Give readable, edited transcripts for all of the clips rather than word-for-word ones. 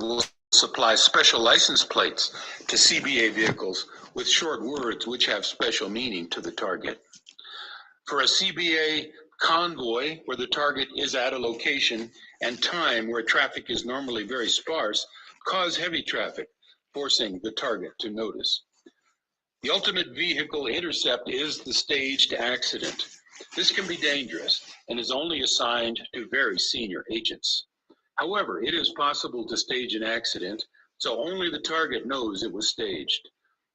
will supply special license plates to CBA vehicles with short words which have special meaning to the target. For a CBA convoy where the target is at a location and time where traffic is normally very sparse, cause heavy traffic, forcing the target to notice. The ultimate vehicle intercept is the staged accident. This can be dangerous and is only assigned to very senior agents. However, it is possible to stage an accident so only the target knows it was staged.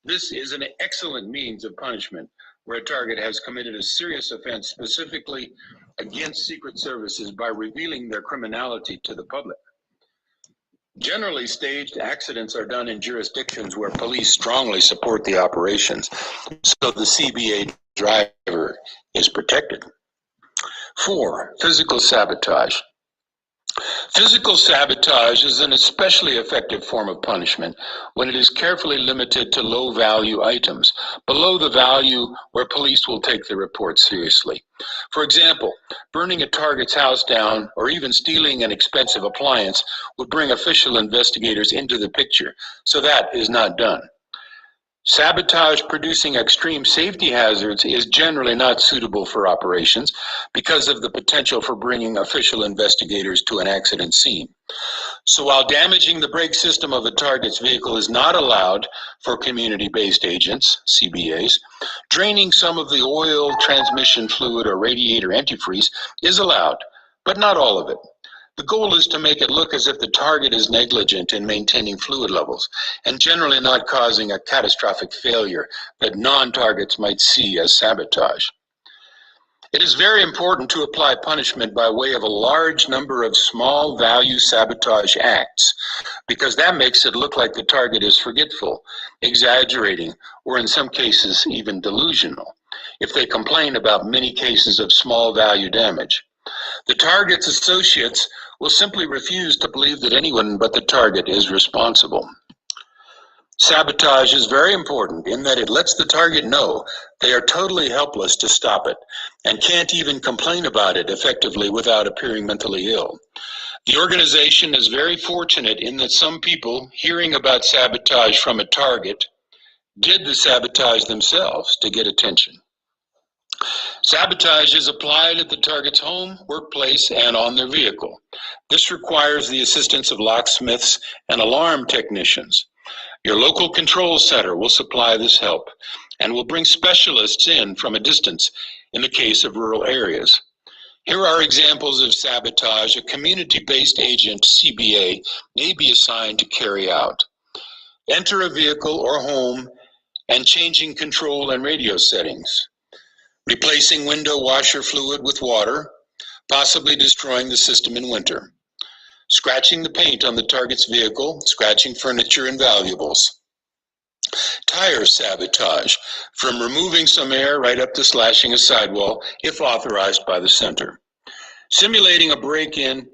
This is an excellent means of punishment where a target has committed a serious offense specifically against Secret Services by revealing their criminality to the public. Generally, staged accidents are done in jurisdictions where police strongly support the operations, so the CBA driver is protected. 4, physical sabotage. Physical sabotage is an especially effective form of punishment when it is carefully limited to low-value items, below the value where police will take the report seriously. For example, burning a target's house down or even stealing an expensive appliance would bring official investigators into the picture, so that is not done. Sabotage producing extreme safety hazards is generally not suitable for operations because of the potential for bringing official investigators to an accident scene. So while damaging the brake system of a target's vehicle is not allowed for community-based agents, CBAs, draining some of the oil, transmission fluid, or radiator antifreeze is allowed, but not all of it. The goal is to make it look as if the target is negligent in maintaining fluid levels and generally not causing a catastrophic failure that non-targets might see as sabotage. It is very important to apply punishment by way of a large number of small value sabotage acts because that makes it look like the target is forgetful, exaggerating, or in some cases even delusional if they complain about many cases of small value damage. The target's associates will simply refuse to believe that anyone but the target is responsible. Sabotage is very important in that it lets the target know they are totally helpless to stop it and can't even complain about it effectively without appearing mentally ill. The organization is very fortunate in that some people hearing about sabotage from a target did the sabotage themselves to get attention. Sabotage is applied at the target's home, workplace, and on their vehicle. This requires the assistance of locksmiths and alarm technicians. Your local control center will supply this help and will bring specialists in from a distance in the case of rural areas. Here are examples of sabotage a community-based agent, CBA, may be assigned to carry out. Enter a vehicle or home and changing control and radio settings. Replacing window washer fluid with water, possibly destroying the system in winter. Scratching the paint on the target's vehicle, scratching furniture and valuables. Tire sabotage, from removing some air right up to slashing a sidewall if authorized by the center. Simulating a break-in,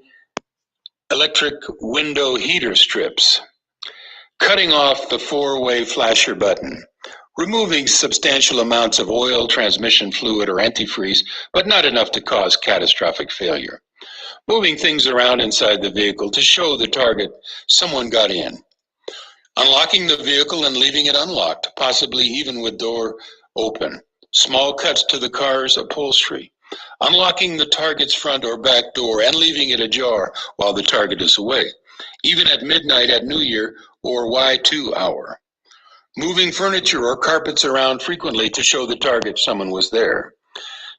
electric window heater strips. Cutting off the 4-way flasher button. Removing substantial amounts of oil, transmission fluid, or antifreeze, but not enough to cause catastrophic failure. Moving things around inside the vehicle to show the target someone got in. Unlocking the vehicle and leaving it unlocked, possibly even with door open. Small cuts to the car's upholstery. Unlocking the target's front or back door and leaving it ajar while the target is away, even at midnight at New Year or Y2 hour. Moving furniture or carpets around frequently to show the target someone was there.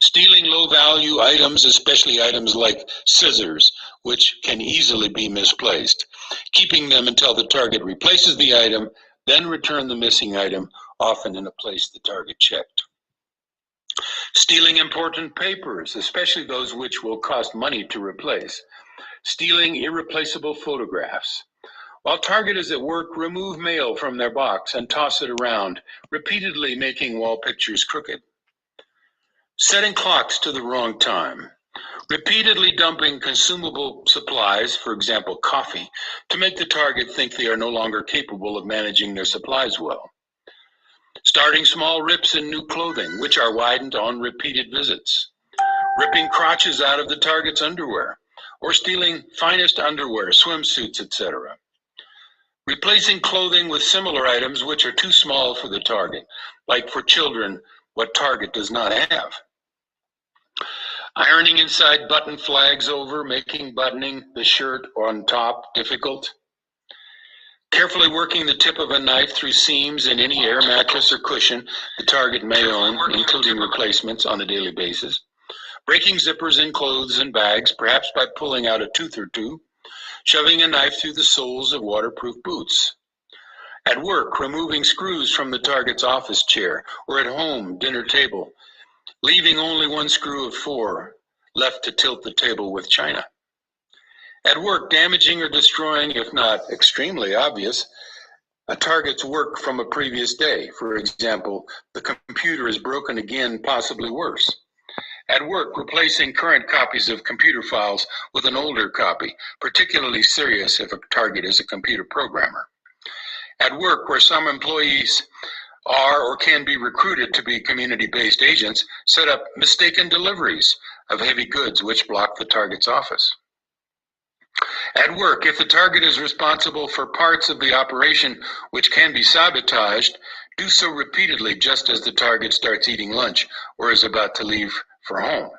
Stealing low-value items, especially items like scissors, which can easily be misplaced. Keeping them until the target replaces the item, then return the missing item, often in a place the target checked. Stealing important papers, especially those which will cost money to replace. Stealing irreplaceable photographs. While target is at work, remove mail from their box and toss it around, repeatedly making wall pictures crooked. Setting clocks to the wrong time. Repeatedly dumping consumable supplies, for example coffee, to make the target think they are no longer capable of managing their supplies well. Starting small rips in new clothing, which are widened on repeated visits. Ripping crotches out of the target's underwear, or stealing finest underwear, swimsuits, etc. Replacing clothing with similar items which are too small for the target, like for children, what target does not have. Ironing inside button flags over, making buttoning the shirt on top difficult. Carefully working the tip of a knife through seams in any air mattress or cushion the target may own, including replacements on a daily basis. Breaking zippers in clothes and bags, perhaps by pulling out a tooth or two. Shoving a knife through the soles of waterproof boots. At work, removing screws from the target's office chair, or at home, dinner table, leaving only one screw of 4 left to tilt the table with china. At work, damaging or destroying, if not extremely obvious, a target's work from a previous day. For example, the computer is broken again, possibly worse. At work, replacing current copies of computer files with an older copy, particularly serious if a target is a computer programmer. At work, where some employees are or can be recruited to be community-based agents, set up mistaken deliveries of heavy goods which block the target's office. At work, if the target is responsible for parts of the operation which can be sabotaged, do so repeatedly just as the target starts eating lunch or is about to leave for home.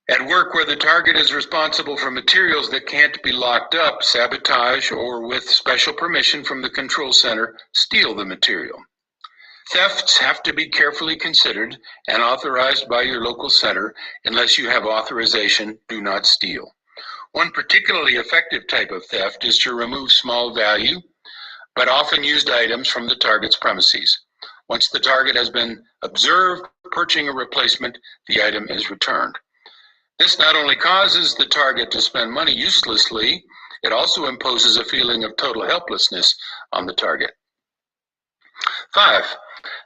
At work, where the target is responsible for materials that can't be locked up, sabotage, or with special permission from the control center, steal the material. Thefts have to be carefully considered and authorized by your local center. Unless you have authorization, do not steal. One particularly effective type of theft is to remove small value, but often used items from the target's premises. Once the target has been observed purchasing a replacement, the item is returned. This not only causes the target to spend money uselessly, it also imposes a feeling of total helplessness on the target. 5.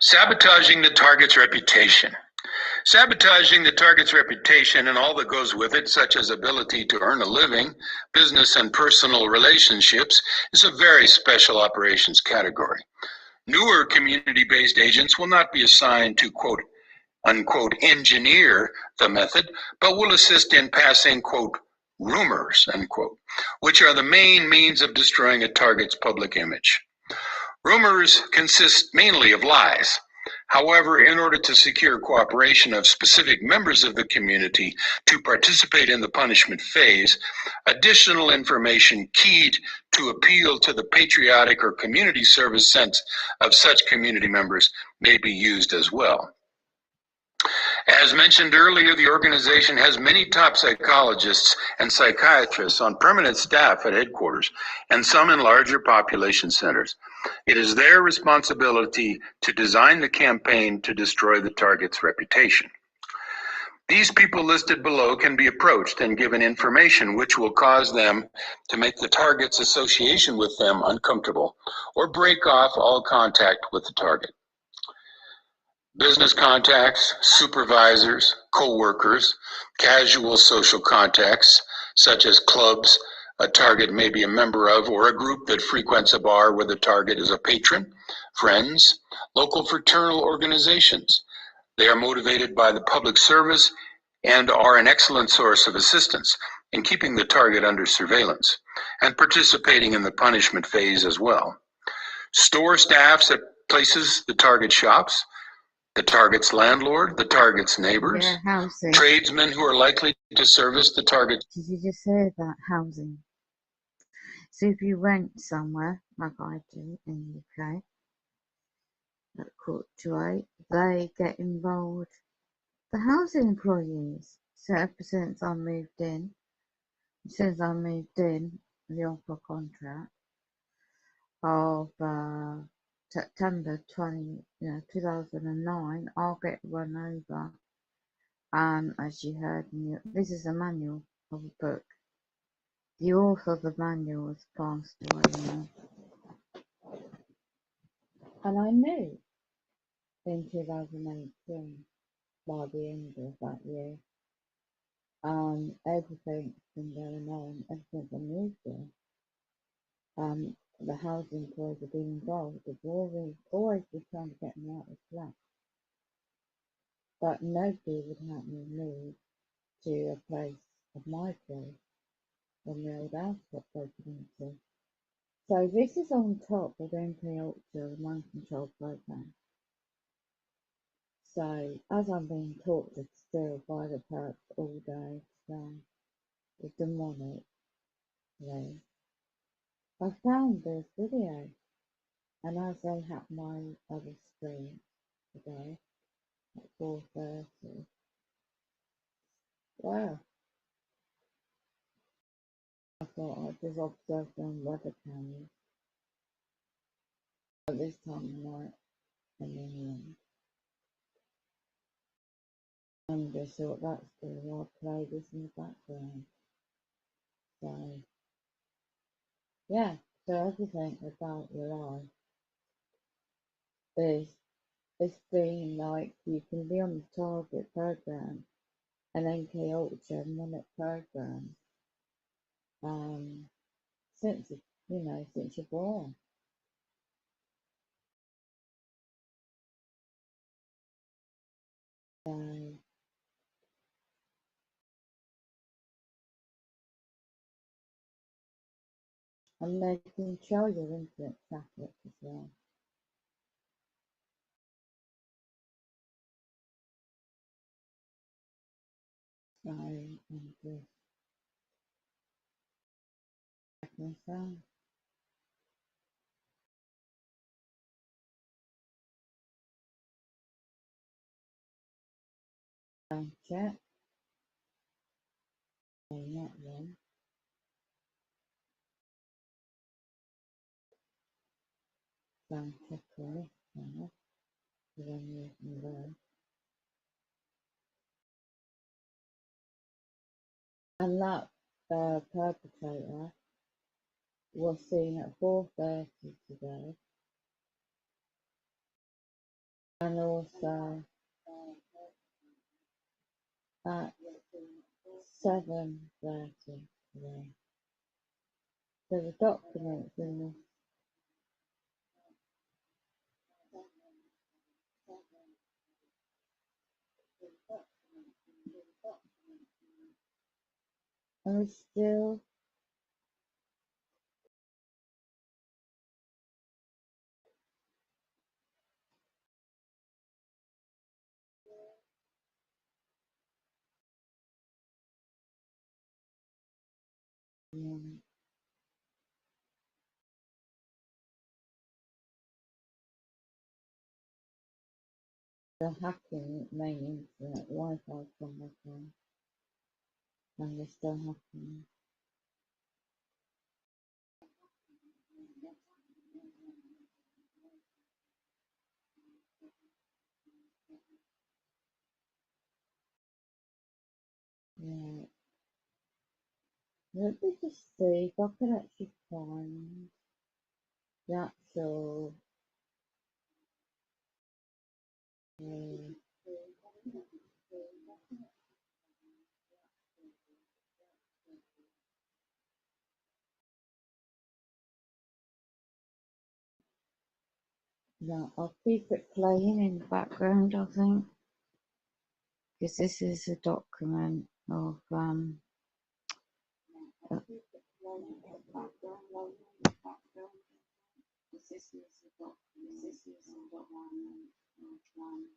Sabotaging the target's reputation. Sabotaging the target's reputation and all that goes with it, such as ability to earn a living, business and personal relationships, is a very special operations category. Newer community-based agents will not be assigned to, quote, unquote, engineer the method, but will assist in passing, quote, rumors, unquote, which are the main means of destroying a target's public image. Rumors consist mainly of lies. However, in order to secure cooperation of specific members of the community to participate in the punishment phase, additional information keyed to appeal to the patriotic or community service sense of such community members may be used as well. As mentioned earlier, the organization has many top psychologists and psychiatrists on permanent staff at headquarters and some in larger population centers. It is their responsibility to design the campaign to destroy the target's reputation. These people listed below can be approached and given information which will cause them to make the target's association with them uncomfortable or break off all contact with the target. Business contacts, supervisors, co-workers, casual social contacts, such as clubs a target may be a member of, or a group that frequents a bar where the target is a patron, friends, local fraternal organizations. They are motivated by the public service and are an excellent source of assistance in keeping the target under surveillance and participating in the punishment phase as well. Store staffs at places the target shops, the target's landlord, the target's neighbors, housing. Tradesmen who are likely to service the target. Did you just say that? Housing. So if you rent somewhere, like I do in the UK, at Courtway, they get involved. The housing employees. So ever since I moved in, the offer contract of September 2009, I'll get run over. And as you heard, this is a manual of a book. The author of the manual has passed away now. And I knew in 2018, by the end of that year, everything's been going on ever since I moved there. The housing employees have been involved. They've always been trying to get me out of the flat. But nobody would help me move to a place of my place when the old house got broken into. So this is on top of MK Ultra, the mind control program. So as I'm being tortured still by the perps all day today, the demonic way, I found this video, and as I had my other screen today at 4:30, wow, I thought I'd just observe them weather cameras at this time of night in England. And I thought that's good, I'll play this in the background. So, yeah, so everything about your life is, it's been like you can be on the target program, an NK Ultra monic program, since since you're born. So, and they control your internet traffic as well. So, and just check myself. Sound check. Not one. Sound check on this channel. Because I'm using those. And that perpetrator was seen at 4:30 today, and also at 7:30 today. So the documents in this, and we still, the hacking main internet Wi-Fi from my phone, and they're still hacking. Right. Let me just see if I can actually find the actual no, I'll keep it playing in the background, I think, because this is a document of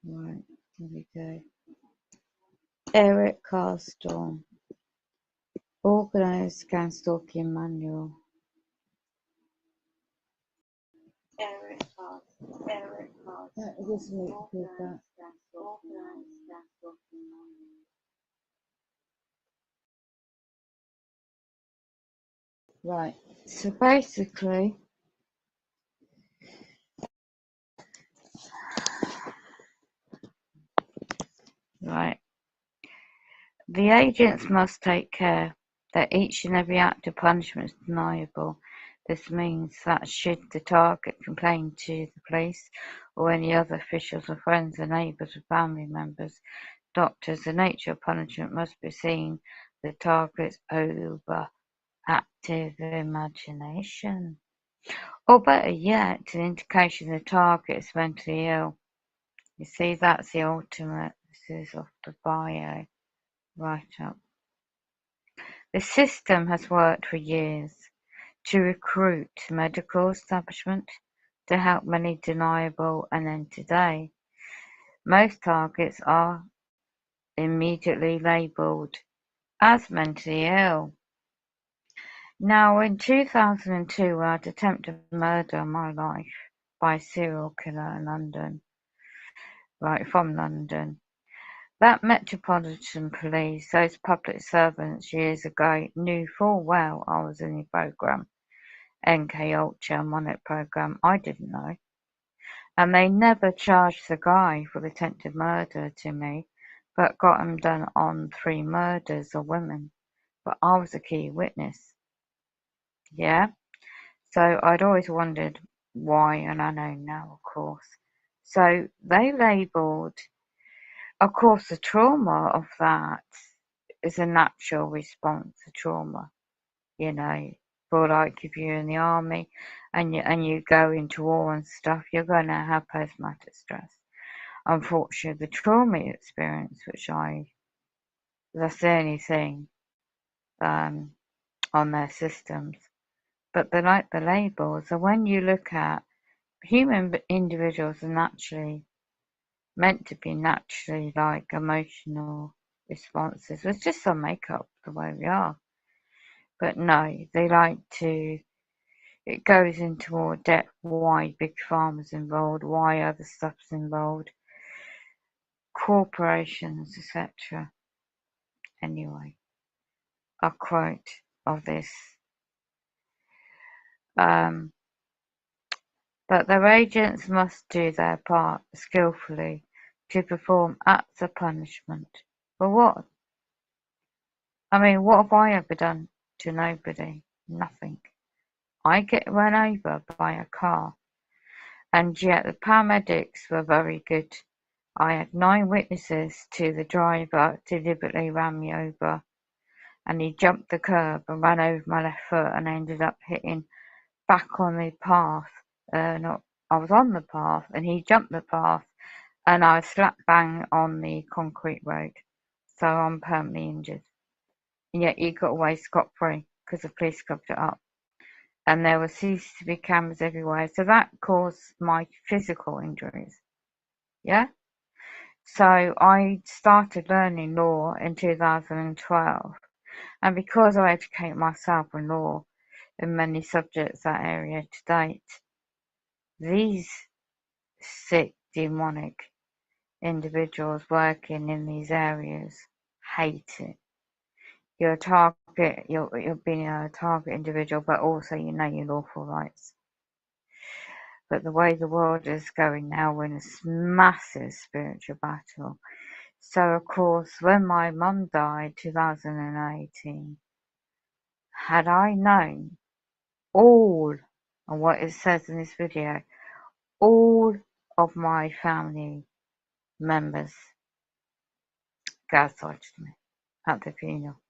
right, here we go. Eric Carstorm, Organised Scan Stalking Manual. Eric Carstorm. Just link with that. Right, so basically, right, the agents must take care that each and every act of punishment is deniable. This means that should the target complain to the police or any other officials or friends or neighbours or family members, doctors, the nature of punishment must be seen the target's overactive imagination. Or better yet, an indication the target is mentally ill. You see, that's the ultimate. This is off the bio write-up. The system has worked for years. to recruit medical establishment to help many deniable, and then today, most targets are immediately labelled as mentally ill. Now, in 2002, I had attempted murder in my life by a serial killer in London, right, from London. That Metropolitan Police, those public servants years ago, knew full well I was in the programme, MK Ultra Monarch programme. I didn't know. And they never charged the guy for attempted murder to me, but got him done on 3 murders of women. But I was a key witness. Yeah? So I'd always wondered why, and I know now, of course. So they labelled, of course, the trauma of that is a natural response to trauma, you know. For like if you're in the army and you go into war and stuff, you're going to have post-traumatic stress. Unfortunately, the trauma experience, that's the only thing on their systems. But they like the labels. So when you look at human individuals are naturally meant to be naturally like emotional responses. It's just some makeup the way we are. But no, they like to, it goes into more depth why big pharma's involved, why other stuff's involved, corporations, etc. Anyway, a quote of this. But their agents must do their part skillfully to perform acts of punishment. For what? I mean, what have I ever done to nobody? Nothing. I get run over by a car, and yet the paramedics were very good. I had 9 witnesses to the driver deliberately ran me over, and he jumped the curb and ran over my left foot and ended up hitting back on the path. I was on the path and he jumped the path and I was slap bang on the concrete road. So I'm permanently injured. And yet he got away scot-free because the police covered it up. And there were CCTV cameras everywhere. So that caused my physical injuries. Yeah? So I started learning law in 2012. And because I educate myself in law in many subjects that area to date, these sick, demonic individuals working in these areas hate it. You're a target, you're being a target individual, but also you know your lawful rights. But the way the world is going now, we're in this massive spiritual battle. So of course, when my mum died, 2018, had I known all of what it says in this video, all of my family members gaslighted me at the funeral,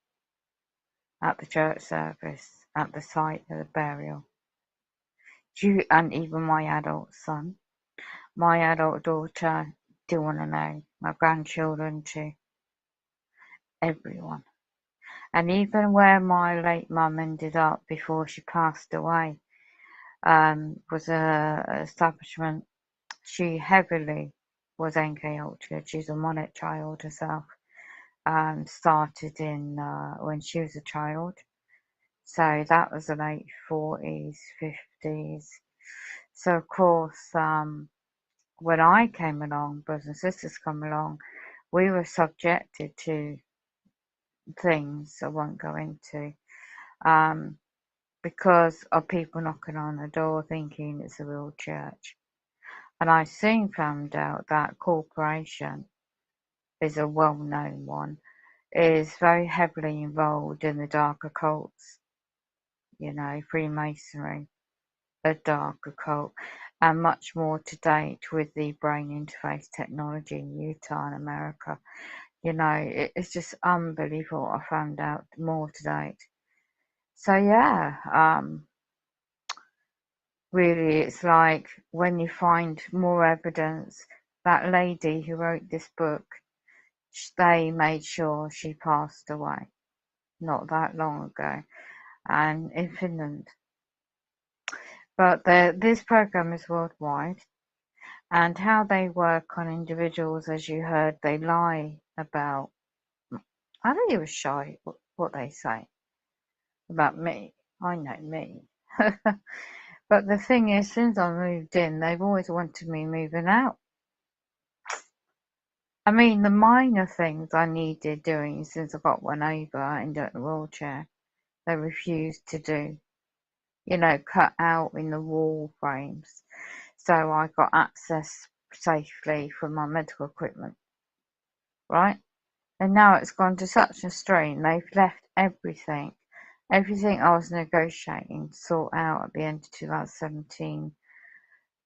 at the church service, at the site of the burial. And even my adult son, my adult daughter, do want to know, my grandchildren too, everyone. And even where my late mum ended up before she passed away, was a establishment. She heavily was NK Ultra. She's a Monarch child herself. Started in when she was a child. So that was the late 40s, 50s. So of course, when I came along, brothers and sisters come along, we were subjected to things I won't go into, because of people knocking on the door thinking it's a real church. And I soon found out that corporation is a well-known one, is very heavily involved in the dark occults, you know, Freemasonry, a dark occult, and much more to date with the brain interface technology in Utah and America. You know, it's just unbelievable. I found out more to date. So yeah, really, it's like when you find more evidence. That lady who wrote this book, they made sure she passed away not that long ago, and in Finland. But this program is worldwide, and how they work on individuals, as you heard, they lie about. I don't give a shite what they say about me. I know me. But the thing is, since I moved in, they've always wanted me moving out. I mean, the minor things I needed doing since I got one over and got in a wheelchair, they refused to do. You know, cut out in the wall frames, so I got access safely for my medical equipment, right? And now it's gone to such a strain, they've left everything I was negotiating to sort out at the end of 2017,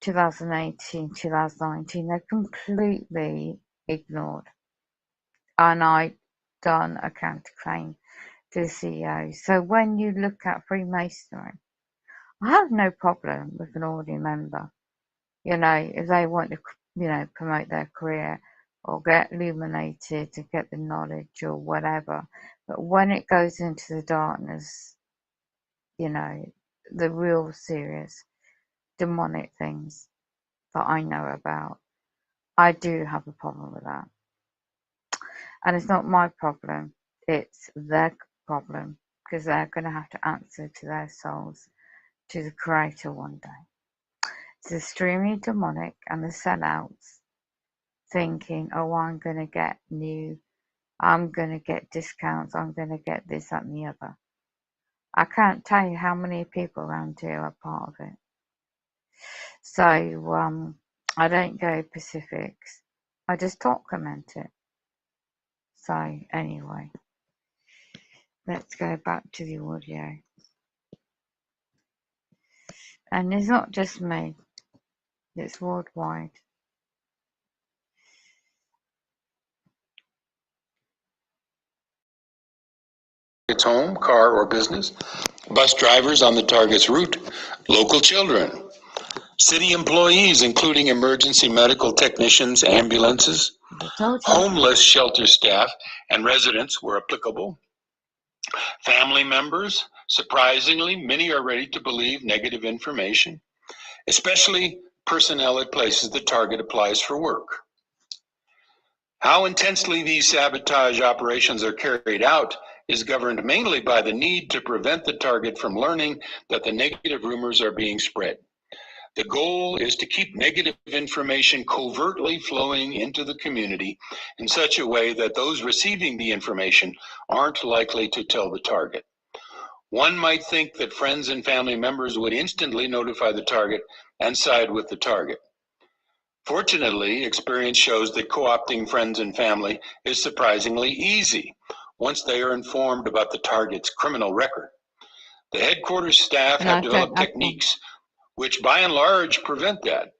2018, 2019, they've completely ignored. And I've done a counterclaim to the CEO. So when you look at Freemasonry, I have no problem with an ordinary member. You know, if they want to, promote their career or get illuminated to get the knowledge or whatever. But when it goes into the darkness, the real serious demonic things that I know about, I do have a problem with that. And it's not my problem, it's their problem, because they're going to have to answer to their souls, to the Creator one day. It's extremely demonic, and the sellouts thinking, oh, I'm going to get I'm going to get discounts, I'm going to get this, that, and the other. I can't tell you how many people around here are part of it. So, I don't go Pacifics. I just document it. So, anyway, let's go back to the audio. And it's not just me, it's worldwide. Its home, car, or business, bus drivers on the target's route, local children, city employees, including emergency medical technicians, ambulances, homeless shelter staff, and residents where applicable, family members. Surprisingly, many are ready to believe negative information, especially personnel at places the target applies for work. How intensely these sabotage operations are carried out is governed mainly by the need to prevent the target from learning that the negative rumors are being spread. The goal is to keep negative information covertly flowing into the community in such a way that those receiving the information aren't likely to tell the target. One might think that friends and family members would instantly notify the target and side with the target. Fortunately, experience shows that co-opting friends and family is surprisingly easy once they are informed about the target's criminal record. The headquarters staff have developed techniques which by and large prevent that,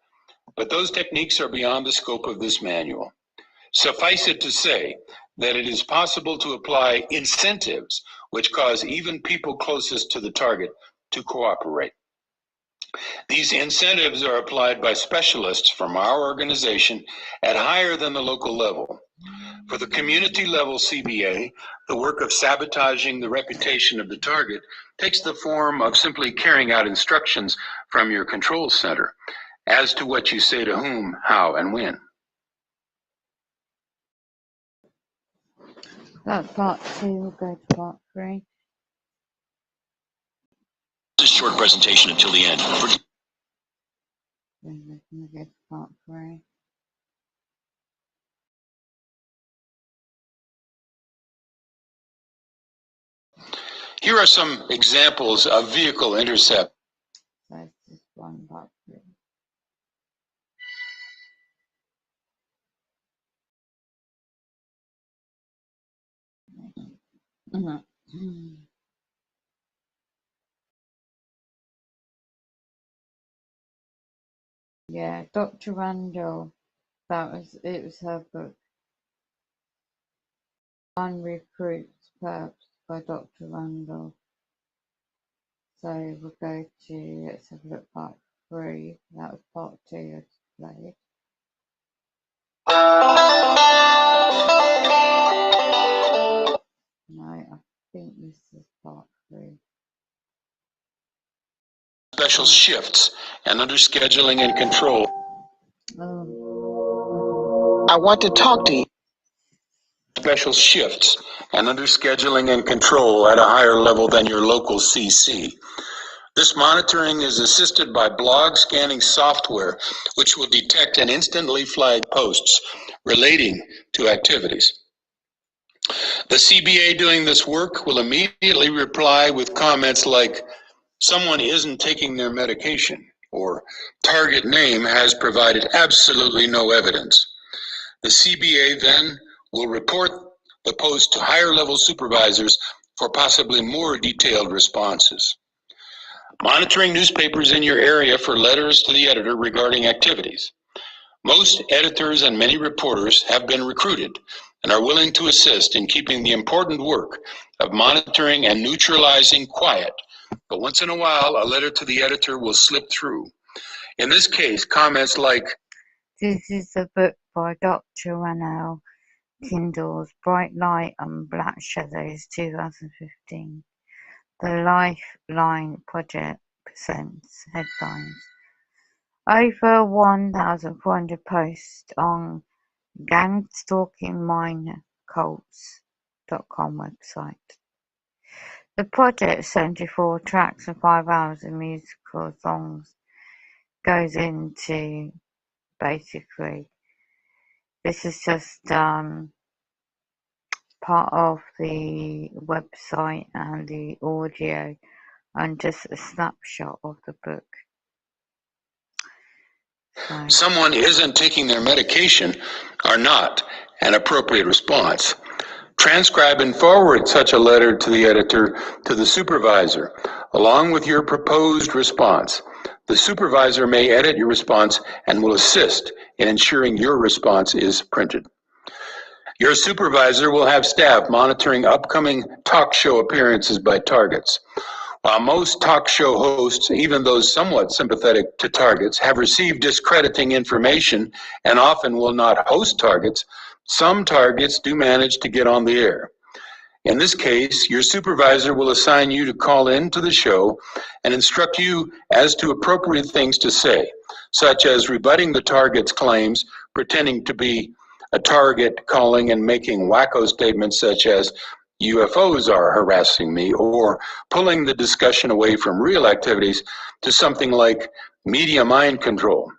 but those techniques are beyond the scope of this manual. Suffice it to say that it is possible to apply incentives which cause even people closest to the target to cooperate. These incentives are applied by specialists from our organization at higher than the local level. For the community level CBA, the work of sabotaging the reputation of the target takes the form of simply carrying out instructions from your control center as to what you say to whom, how, and when. That's part 2, we'll go to part 3. This short presentation until the end. Then we'll go to part 3. Here are some examples of vehicle intercept. So it's just one part 3. Yeah, Dr. Randall, it was her book. On Recruits Perps by Dr. Randall. So we'll go to, let's have a look, part 3. That was part 2 I just played. No, I think this is part 3. special shifts and under scheduling and control. I want to talk to you. Special shifts and under scheduling and control at a higher level than your local CC. This monitoring is assisted by blog scanning software, which will detect and instantly flag posts relating to activities. The CBA doing this work will immediately reply with comments like, "Someone isn't taking their medication," or "Target name has provided absolutely no evidence." The CBA then will report the post to higher level supervisors for possibly more detailed responses. Monitoring newspapers in your area for letters to the editor regarding activities. Most editors and many reporters have been recruited and are willing to assist in keeping the important work of monitoring and neutralizing quiet, but once in a while a letter to the editor will slip through. In this case, comments like, This is a book by Dr. Ranel Kindle's Bright Light and Black Shadows 2015. The Lifeline Project presents headlines. Over 1,400 posts on gang stalking minor cults.com website. The project, 74 tracks and 5 hours of musical songs, goes into basically, this is just part of the website and the audio and just a snapshot of the book. So, "Someone isn't taking their medication" are not an appropriate response. Transcribe and forward such a letter to the editor to the supervisor, along with your proposed response. The supervisor may edit your response and will assist in ensuring your response is printed. Your supervisor will have staff monitoring upcoming talk show appearances by targets. While most talk show hosts, even those somewhat sympathetic to targets, have received discrediting information and often will not host targets, some targets do manage to get on the air. In this case, your supervisor will assign you to call in to the show and instruct you as to appropriate things to say, such as rebutting the target's claims, pretending to be a target, calling and making wacko statements such as, "UFOs are harassing me," or pulling the discussion away from real activities to something like media mind control.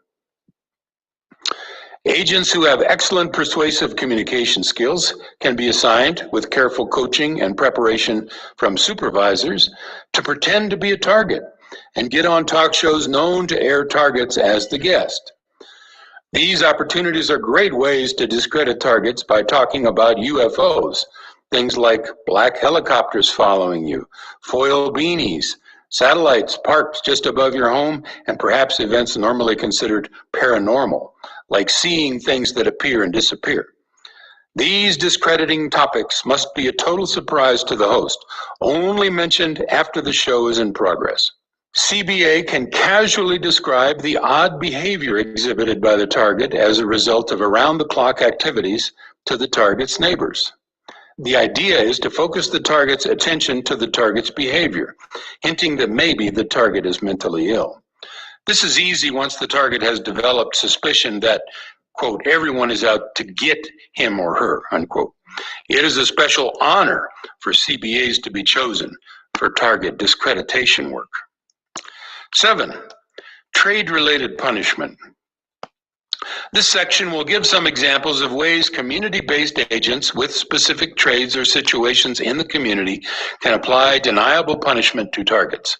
Agents who have excellent persuasive communication skills can be assigned, with careful coaching and preparation from supervisors, to pretend to be a target and get on talk shows known to air targets as the guest. These opportunities are great ways to discredit targets by talking about UFOs, things like black helicopters following you, foil beanies, satellites parked just above your home, and perhaps events normally considered paranormal, like seeing things that appear and disappear. These discrediting topics must be a total surprise to the host, only mentioned after the show is in progress. CBA can casually describe the odd behavior exhibited by the target as a result of around-the-clock activities to the target's neighbors. The idea is to focus the target's attention to the target's behavior, hinting that maybe the target is mentally ill. This is easy once the target has developed suspicion that, quote, everyone is out to get him or her, unquote. It is a special honor for CBAs to be chosen for target discreditation work. 7, trade-related punishment. This section will give some examples of ways community-based agents with specific trades or situations in the community can apply deniable punishment to targets.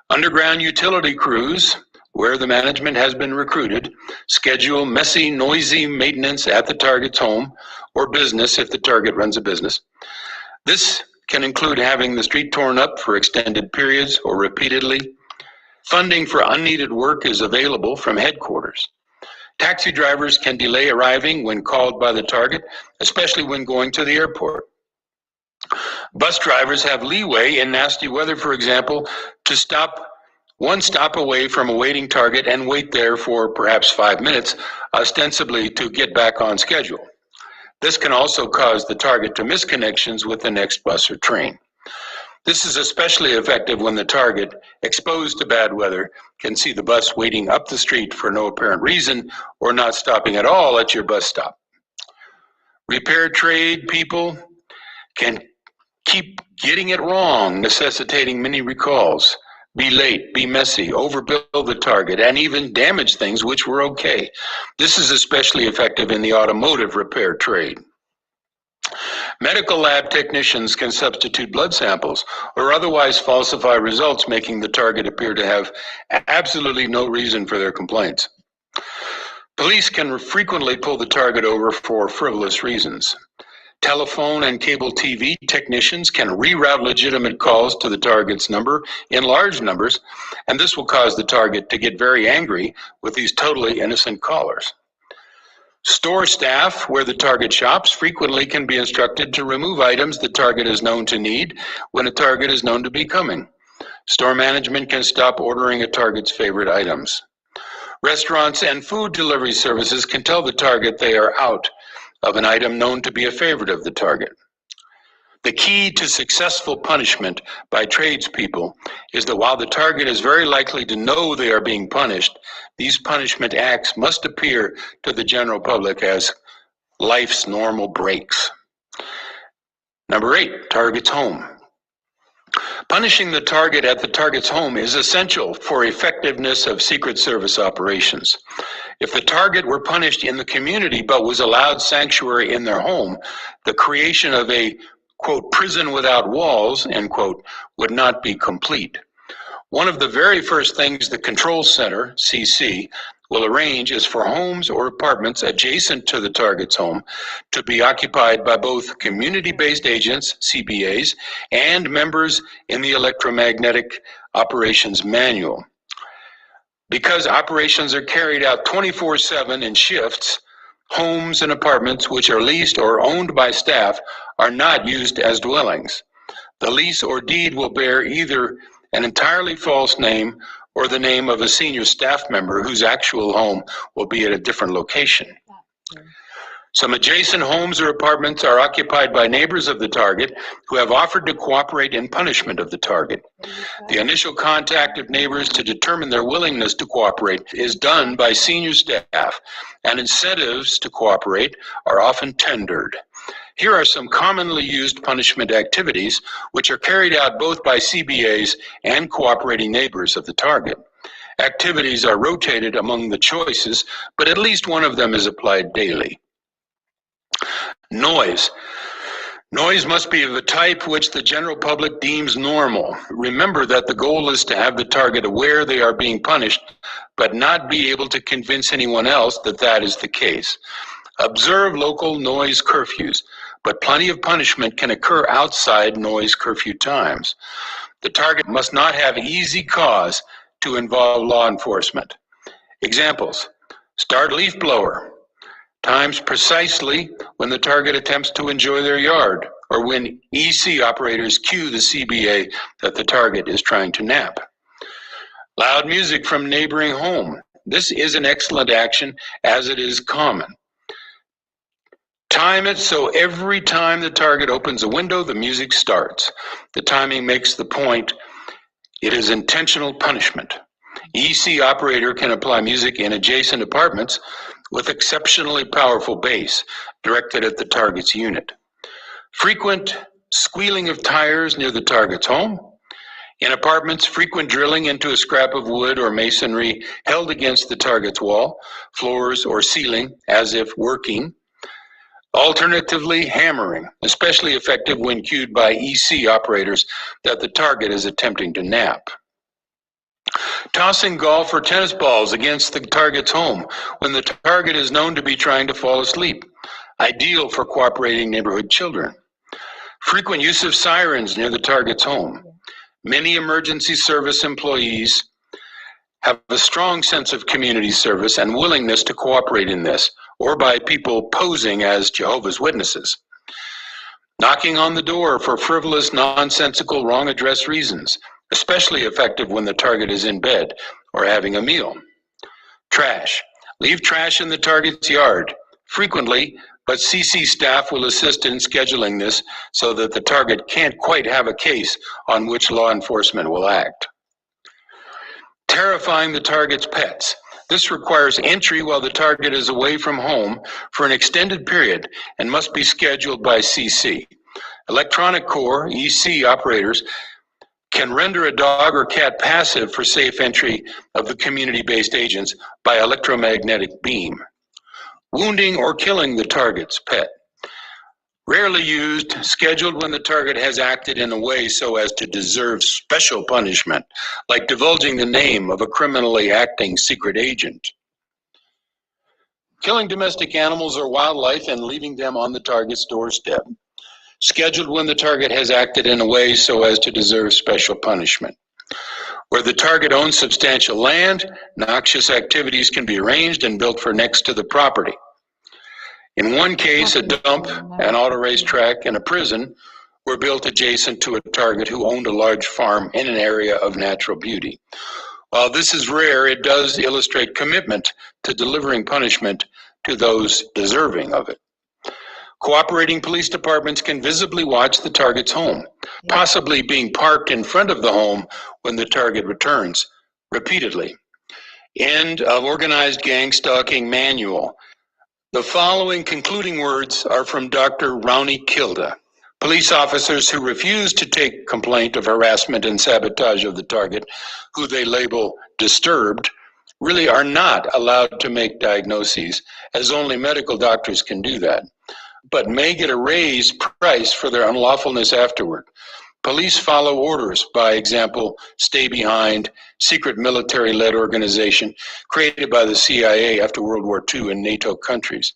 Underground utility crews, where the management has been recruited, schedule messy, noisy maintenance at the target's home or business if the target runs a business. This can include having the street torn up for extended periods or repeatedly. Funding for unneeded work is available from headquarters. Taxi drivers can delay arriving when called by the target, especially when going to the airport. Bus drivers have leeway in nasty weather, for example, to stop one stop away from a waiting target and wait there for perhaps 5 minutes, ostensibly to get back on schedule. This can also cause the target to miss connections with the next bus or train. This is especially effective when the target, exposed to bad weather, can see the bus waiting up the street for no apparent reason or not stopping at all at your bus stop. Repair trade people can keep getting it wrong, necessitating many recalls, be late, be messy, overbill the target, and even damage things which were okay. This is especially effective in the automotive repair trade. Medical lab technicians can substitute blood samples or otherwise falsify results, making the target appear to have absolutely no reason for their complaints. Police can frequently pull the target over for frivolous reasons. Telephone and cable TV technicians can reroute legitimate calls to the target's number in large numbers, and this will cause the target to get very angry with these totally innocent callers. Store staff, where the target shops, frequently can be instructed to remove items the target is known to need when a target is known to be coming. Store management can stop ordering a target's favorite items. Restaurants and food delivery services can tell the target they are out of an item known to be a favorite of the target. The key to successful punishment by tradespeople is that while the target is very likely to know they are being punished, these punishment acts must appear to the general public as life's normal breaks. Number 8, target's home. Punishing the target at the target's home is essential for effectiveness of Secret Service operations. If the target were punished in the community but was allowed sanctuary in their home, the creation of a, quote, prison without walls, end quote, would not be complete. One of the very first things the Control Center, CC, will arrange is for homes or apartments adjacent to the target's home to be occupied by both community-based agents, CBAs, and members in the Electromagnetic Operations Manual. Because operations are carried out 24/7 in shifts, homes and apartments which are leased or owned by staff are not used as dwellings. The lease or deed will bear either an entirely false name or the name of a senior staff member whose actual home will be at a different location. Some adjacent homes or apartments are occupied by neighbors of the target who have offered to cooperate in punishment of the target. The initial contact of neighbors to determine their willingness to cooperate is done by senior staff, and incentives to cooperate are often tendered. Here are some commonly used punishment activities which are carried out both by CBAs and cooperating neighbors of the target. Activities are rotated among the choices, but at least one of them is applied daily. Noise. Noise must be of a type which the general public deems normal. Remember that the goal is to have the target aware they are being punished, but not be able to convince anyone else that that is the case. Observe local noise curfews, but plenty of punishment can occur outside noise curfew times. The target must not have easy cause to involve law enforcement. Examples: start leaf blower, times precisely when the target attempts to enjoy their yard, or when EC operators cue the CBA that the target is trying to nap. Loud music from neighboring home. This is an excellent action as it is common. Time it so every time the target opens a window, the music starts. The timing makes the point. It is intentional punishment. EC operator can apply music in adjacent apartments with exceptionally powerful bass directed at the target's unit. Frequent squealing of tires near the target's home. In apartments, frequent drilling into a scrap of wood or masonry held against the target's wall, floors, or ceiling as if working. Alternatively, hammering, especially effective when cued by EC operators that the target is attempting to nap. Tossing golf or tennis balls against the target's home when the target is known to be trying to fall asleep, ideal for cooperating neighborhood children. Frequent use of sirens near the target's home. Many emergency service employees have a strong sense of community service and willingness to cooperate in this, or by people posing as Jehovah's Witnesses. Knocking on the door for frivolous, nonsensical, wrong address reasons, especially effective when the target is in bed or having a meal. Trash. Leave trash in the target's yard. Frequently, but CC staff will assist in scheduling this so that the target can't quite have a case on which law enforcement will act. Terrifying the target's pets. This requires entry while the target is away from home for an extended period and must be scheduled by CC. Electronic core, EC operators can render a dog or cat passive for safe entry of the community-based agents by electromagnetic beam. Wounding or killing the target's pet. Rarely used, scheduled when the target has acted in a way so as to deserve special punishment, like divulging the name of a criminally acting secret agent. Killing domestic animals or wildlife and leaving them on the target's doorstep. Scheduled when the target has acted in a way so as to deserve special punishment. Where the target owns substantial land, noxious activities can be arranged and built for next to the property. In one case, a dump, an auto racetrack, and a prison were built adjacent to a target who owned a large farm in an area of natural beauty. While this is rare, it does illustrate commitment to delivering punishment to those deserving of it. Cooperating police departments can visibly watch the target's home, possibly being parked in front of the home when the target returns, repeatedly. End of Organized Gang Stalking Manual. The following concluding words are from Dr. Ronnie Kilda. Police officers who refuse to take complaint of harassment and sabotage of the target, who they label disturbed, really are not allowed to make diagnoses, as only medical doctors can do that, but may get a raised price for their unlawfulness afterward. Police follow orders, by example, Stay Behind, secret military-led organization created by the CIA after World War II in NATO countries.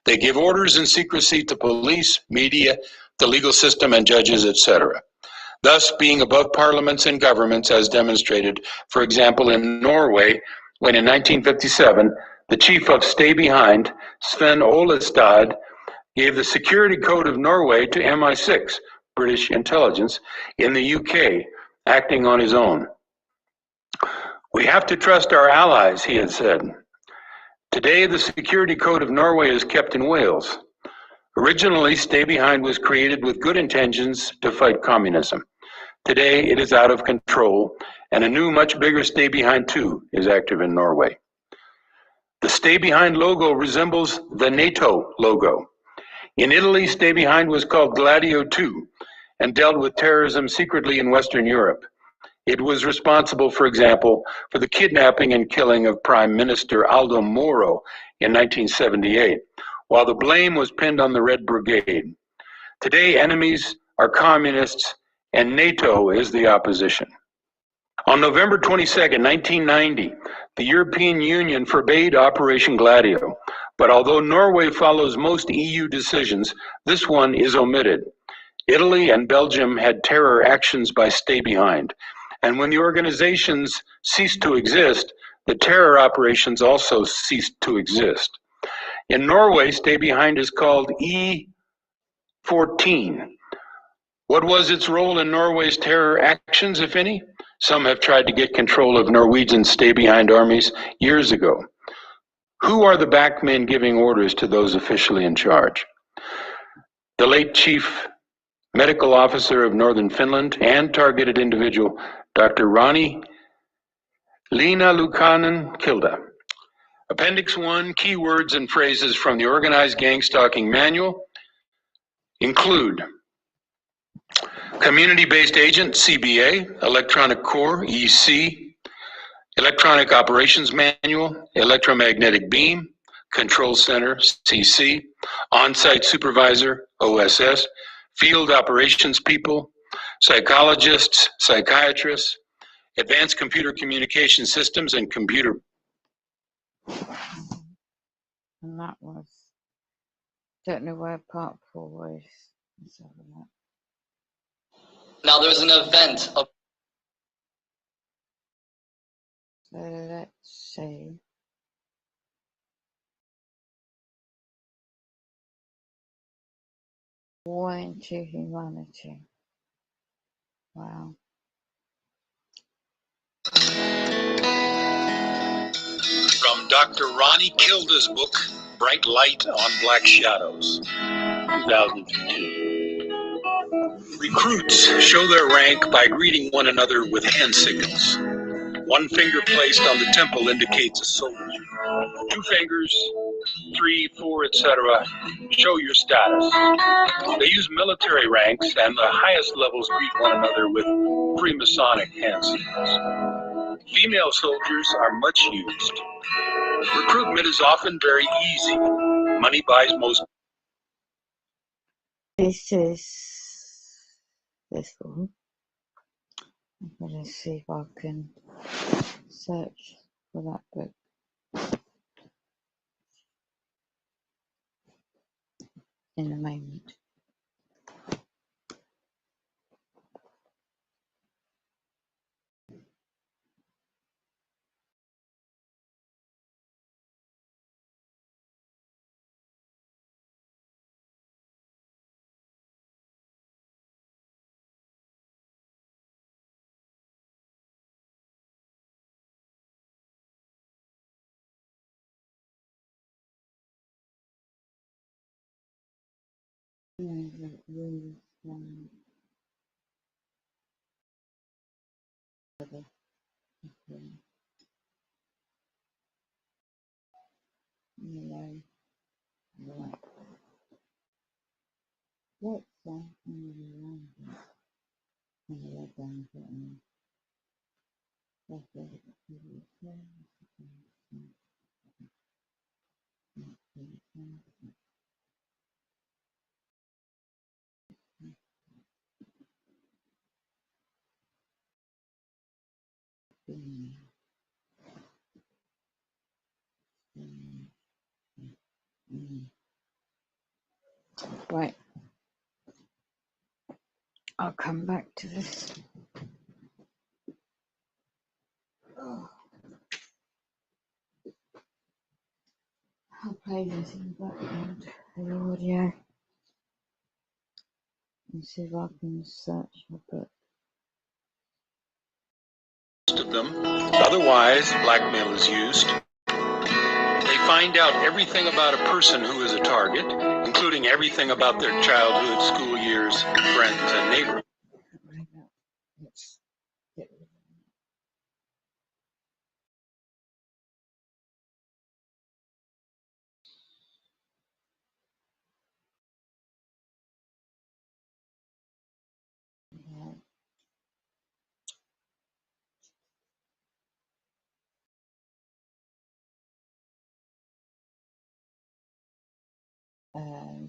They give orders in secrecy to police, media, the legal system, and judges, etc., thus being above parliaments and governments as demonstrated, for example, in Norway, when in 1957, the chief of Stay Behind, Sven Olestad, gave the security code of Norway to MI6, British intelligence, in the UK, acting on his own. We have to trust our allies, he had said. Today, the security code of Norway is kept in Wales. Originally, Stay Behind was created with good intentions to fight communism. Today, it is out of control, and a new, much bigger Stay Behind 2 is active in Norway. The Stay Behind logo resembles the NATO logo. In Italy, Stay Behind was called Gladio 2 and dealt with terrorism secretly in Western Europe. It was responsible, for example, for the kidnapping and killing of Prime Minister Aldo Moro in 1978, while the blame was pinned on the Red Brigade. Today, enemies are communists and NATO is the opposition. On November 22, 1990, the European Union forbade Operation Gladio, but although Norway follows most EU decisions, this one is omitted. Italy and Belgium had terror actions by Stay Behind, and when the organizations ceased to exist, the terror operations also ceased to exist. In Norway, Stay Behind is called E14. What was its role in Norway's terror actions, if any? Some have tried to get control of Norwegian Stay Behind armies years ago. Who are the backmen giving orders to those officially in charge? The late chief medical officer of Northern Finland and targeted individual, Dr. Ronnie Leena Lukanen Kilda. Appendix 1, keywords and phrases from the Organized Gang Stalking Manual include community-based agent, CBA, electronic core, EC, electronic operations manual, electromagnetic beam, control center, CC, on-site supervisor, OSS, field operations people, psychologists, psychiatrists, advanced computer communication systems, and computer. And that was, don't know where part 4 was. Let's have a look. Now there's an event of. So let's see. War into humanity. Wow. From Dr. Ronnie Kilda's book, Bright Light on Black Shadows, 2015. Recruits show their rank by greeting one another with hand signals. One finger placed on the temple indicates a soldier. 2 fingers, 3, 4, etc. show your status. They use military ranks, and the highest levels greet one another with Freemasonic hand signals. Female soldiers are much used. Recruitment is often very easy. Money buys most. This is this one. I'm going to see if I can search for that book in a moment. Right, I'll come back to this. I'll play this in the background, the audio, and see if I can search for book. Most of them. Otherwise, blackmail is used. They find out everything about a person who is a target, including everything about their childhood, school years, friends, and neighbors. Let's get rid of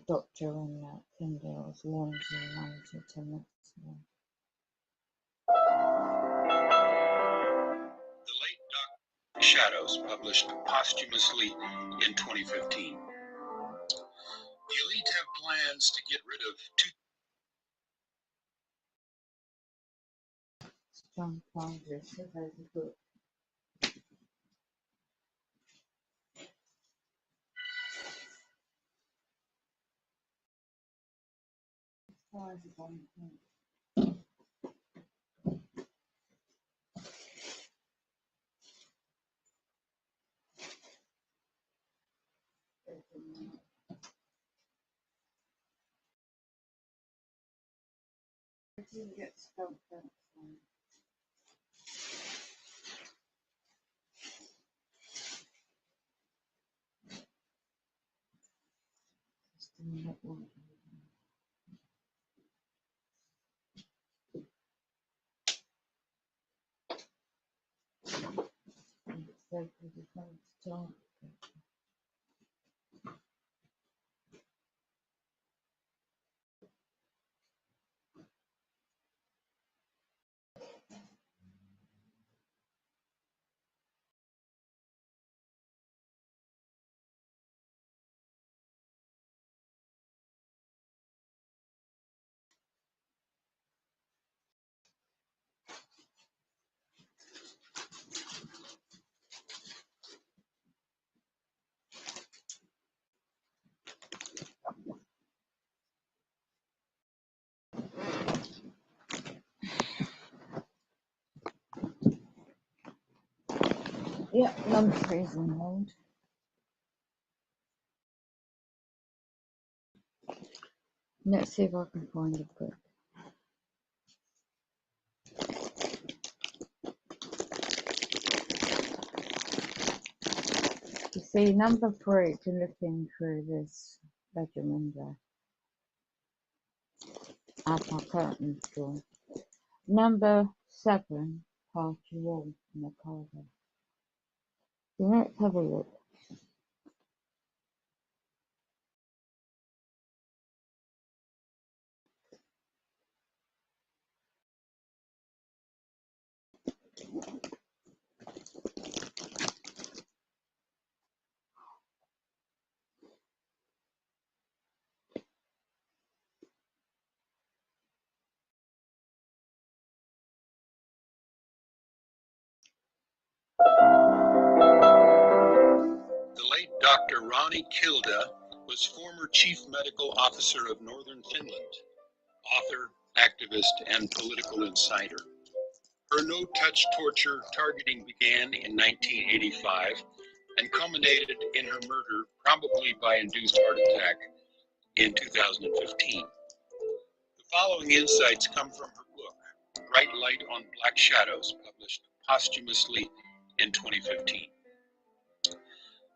Doctor on that Kindle was launching 9 to 10 minutes ago. The Late Dr. Shadows, published posthumously in 2015. The elite have plans to get rid of Strong founders, so there's a book. I didn't get spelled that one. Just a minute, one. So for the first time. Yeah, number 3 is on hold. Let's see if I can find a book. You see, number 3, to looking through this bedroom window, as my curtains drawn. Number 7, past your wall in the corridor. So let's have a look. The late Dr. Ronnie Kilda was former Chief Medical Officer of Northern Finland, author, activist, and political insider. Her no-touch torture targeting began in 1985 and culminated in her murder, probably by induced heart attack, in 2015. The following insights come from her book, Bright Light on Black Shadows, published posthumously in 2015.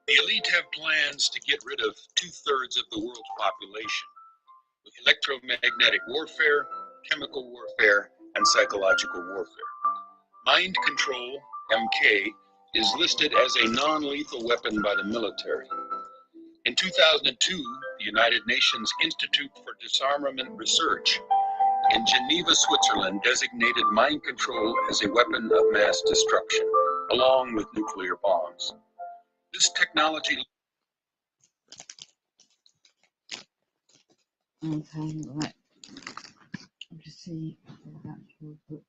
The elite have plans to get rid of 2/3 of the world's population with electromagnetic warfare, chemical warfare, and psychological warfare. Mind control, MK, is listed as a non-lethal weapon by the military. In 2002, the United Nations Institute for Disarmament Research in Geneva, Switzerland, designated mind control as a weapon of mass destruction, along with nuclear bombs. This technology. Okay, right. I'll just see if the actual book.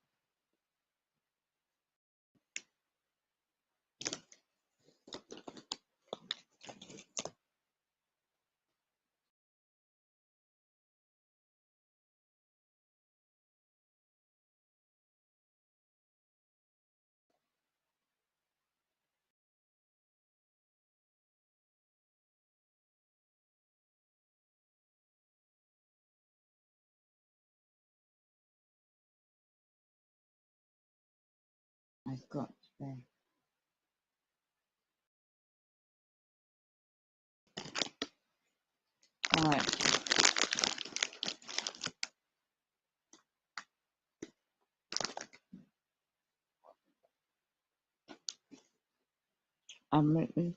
I've got to be. Alright. I'm written.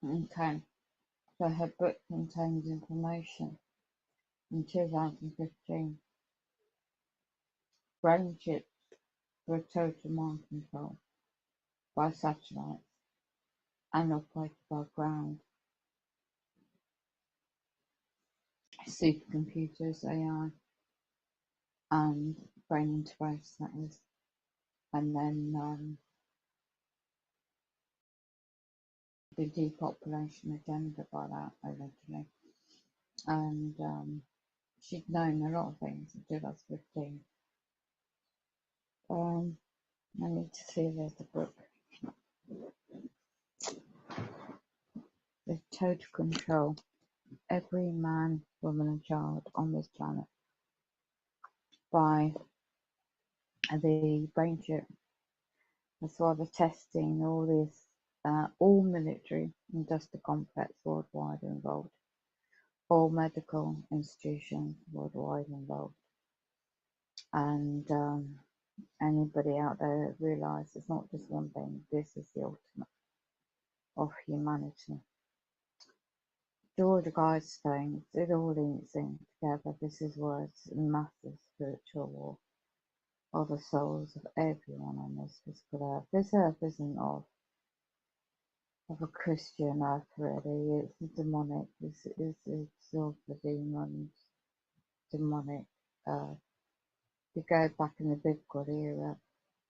Okay. So her book contains information. In 2015, brain chips were total mind control by satellites and operated by ground. supercomputers, AI, and brain interface, that is, and then the depopulation agenda by that, allegedly. And she'd known a lot of things in 2015. I need to see if there's the book. The total control. Every man, woman and child on this planet by the brain chip. That's why they're testing all this, all military industrial complex worldwide involved, all medical institutions worldwide involved, and anybody out there realise it's not just one thing, this is the ultimate of humanity. George Guidestone, it all links in together. This is why it's a massive spiritual war of the souls of everyone on this physical earth. This earth isn't of a Christian earth, really. It's demonic. It's of the demons, demonic. If you go back in the biblical era,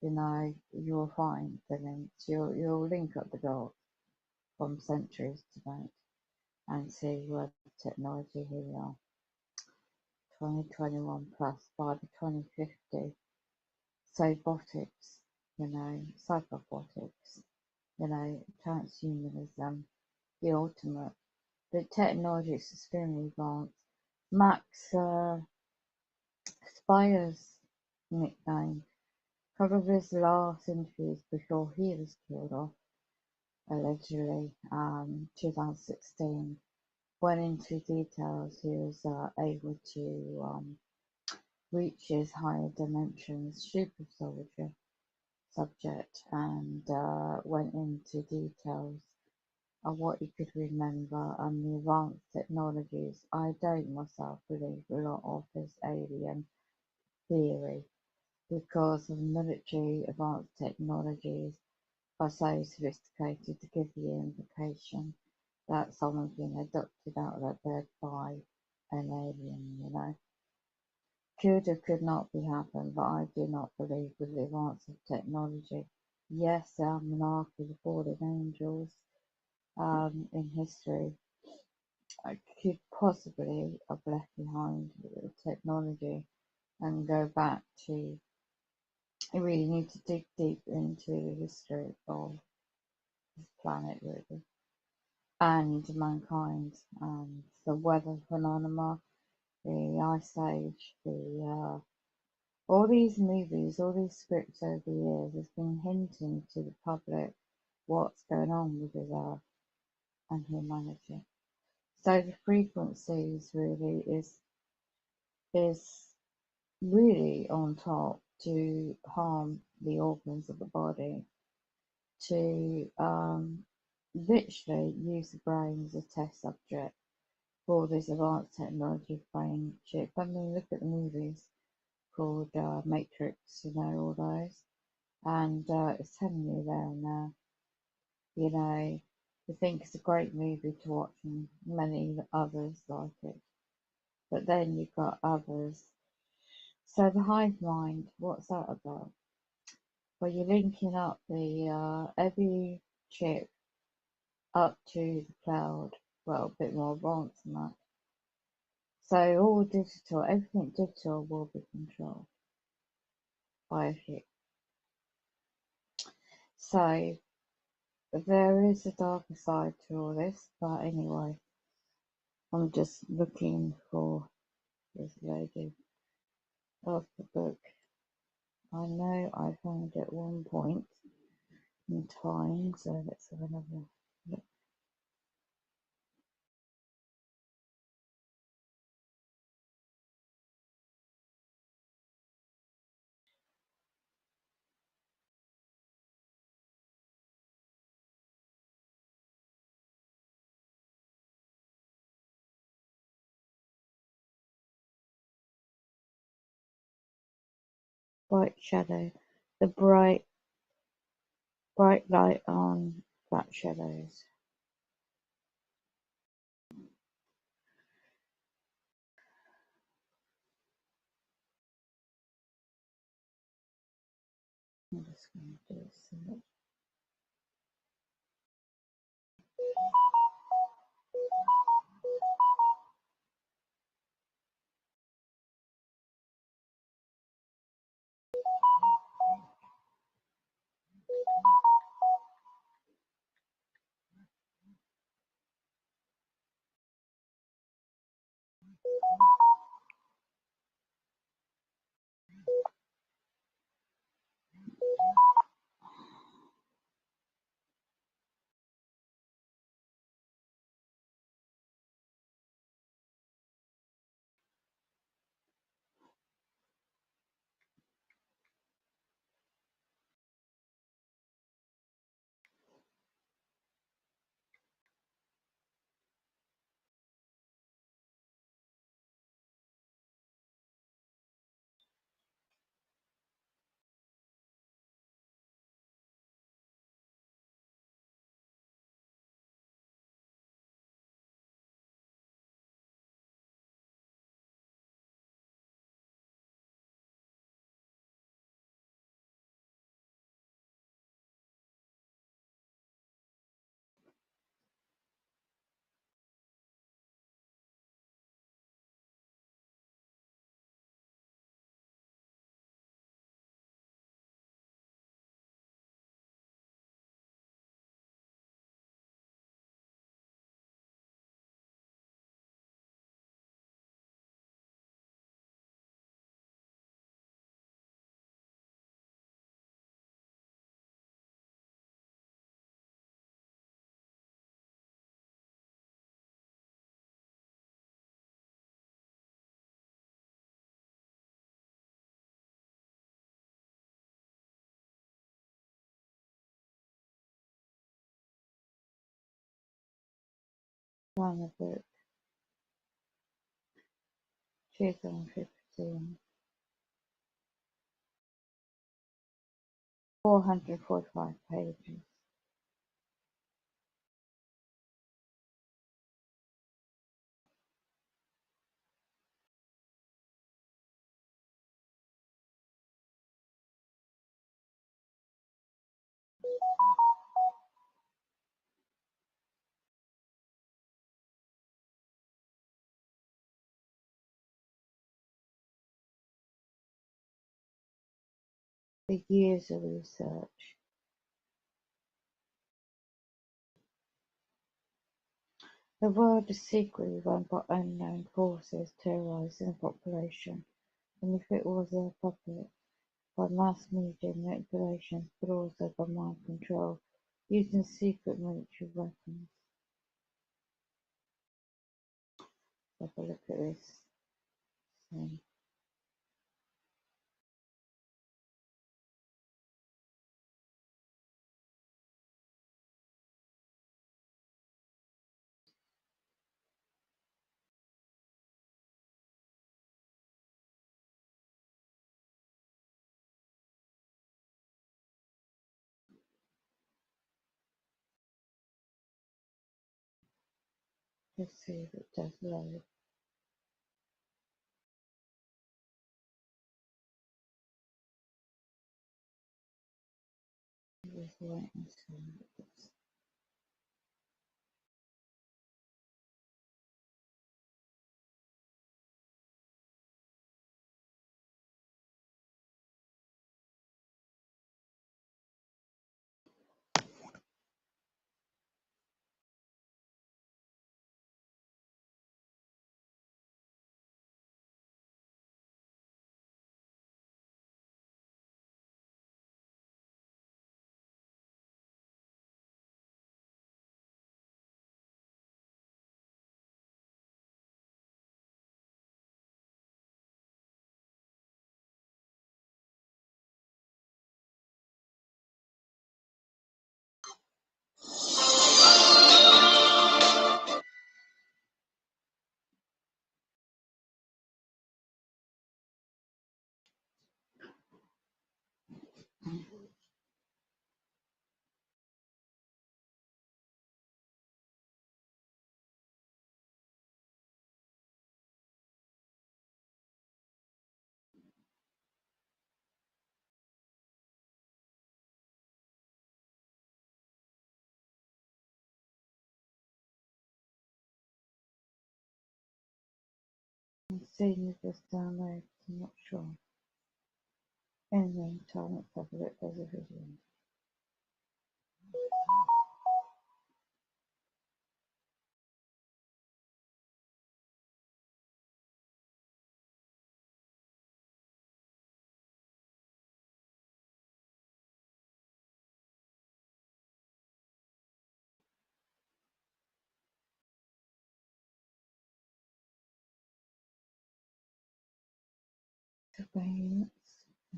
you'll find the links. You'll link up the dots from centuries to date and see where the technology here we are. 2021 plus by the 2050 Sabotage, psychobotics, transhumanism, the ultimate. The technology is extremely advanced. Max Spires nickname, a couple of his last interviews before he was killed off, allegedly, 2016, went into details. He was able to reach his higher dimensions, super soldier subject, and went into details of what he could remember and the advanced technologies. I don't myself believe a lot of this alien theory because of military advanced technologies are so sophisticated to give the implication that someone's been adopted out of their bed by an alien. Could or could not be happened, but I do not believe with the advance of technology. Yes, there are monarchy, the fallen angels in history could possibly have left behind the technology and go back to. You really need to dig deep into the history of this planet, really, and mankind, and the weather phenomena, the ice age, all these movies, all these scripts over the years has been hinting to the public what's going on with this earth and humanity. So the frequencies really is really on top to harm the organs of the body, to literally use the brain as a test subject for this advanced technology brain chip. I mean, look at the movies called Matrix, all those, and it's telling you there and there, you think it's a great movie to watch and many others like it, but then you've got others. So the hive mind, what's that about? Well, you're linking up the every chip up to the cloud, well, a bit more advanced than that. So all digital, everything digital will be controlled by a chip. So there is a darker side to all this, but anyway, I'm just looking for this lady of the book. I know I found it at one point in time, so let's have another look. Bright shadow, the bright light on black shadows. I'm just going to do a search. Find the book 2015, 445 pages. The years of research. The world is secretly run by unknown forces terrorizing the population, and if it was a puppet, by mass media manipulation, but also by mind control, using secret military weapons. Have a look at this thing. Let's see if it does load. Just wait and see if it does. seen this download, I'm not sure. In the meantime, let's have a look, there's a video. Surveillance.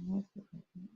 Where's the button?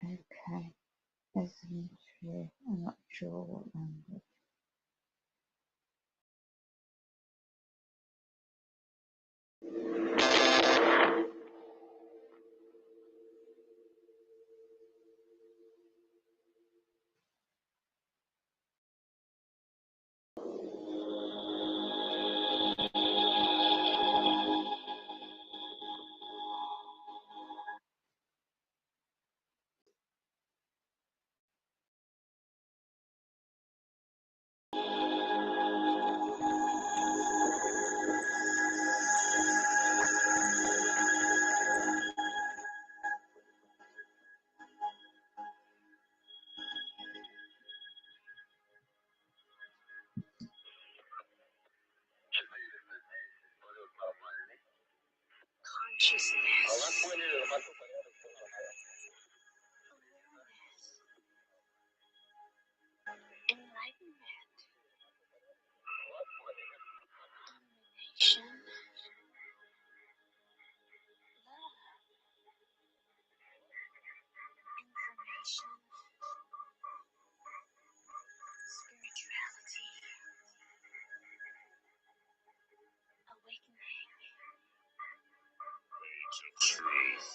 Okay, there's an interview. I'm not sure what language. Consciousness, awareness, enlightenment, domination, love, information, spirituality, awakening. Truth.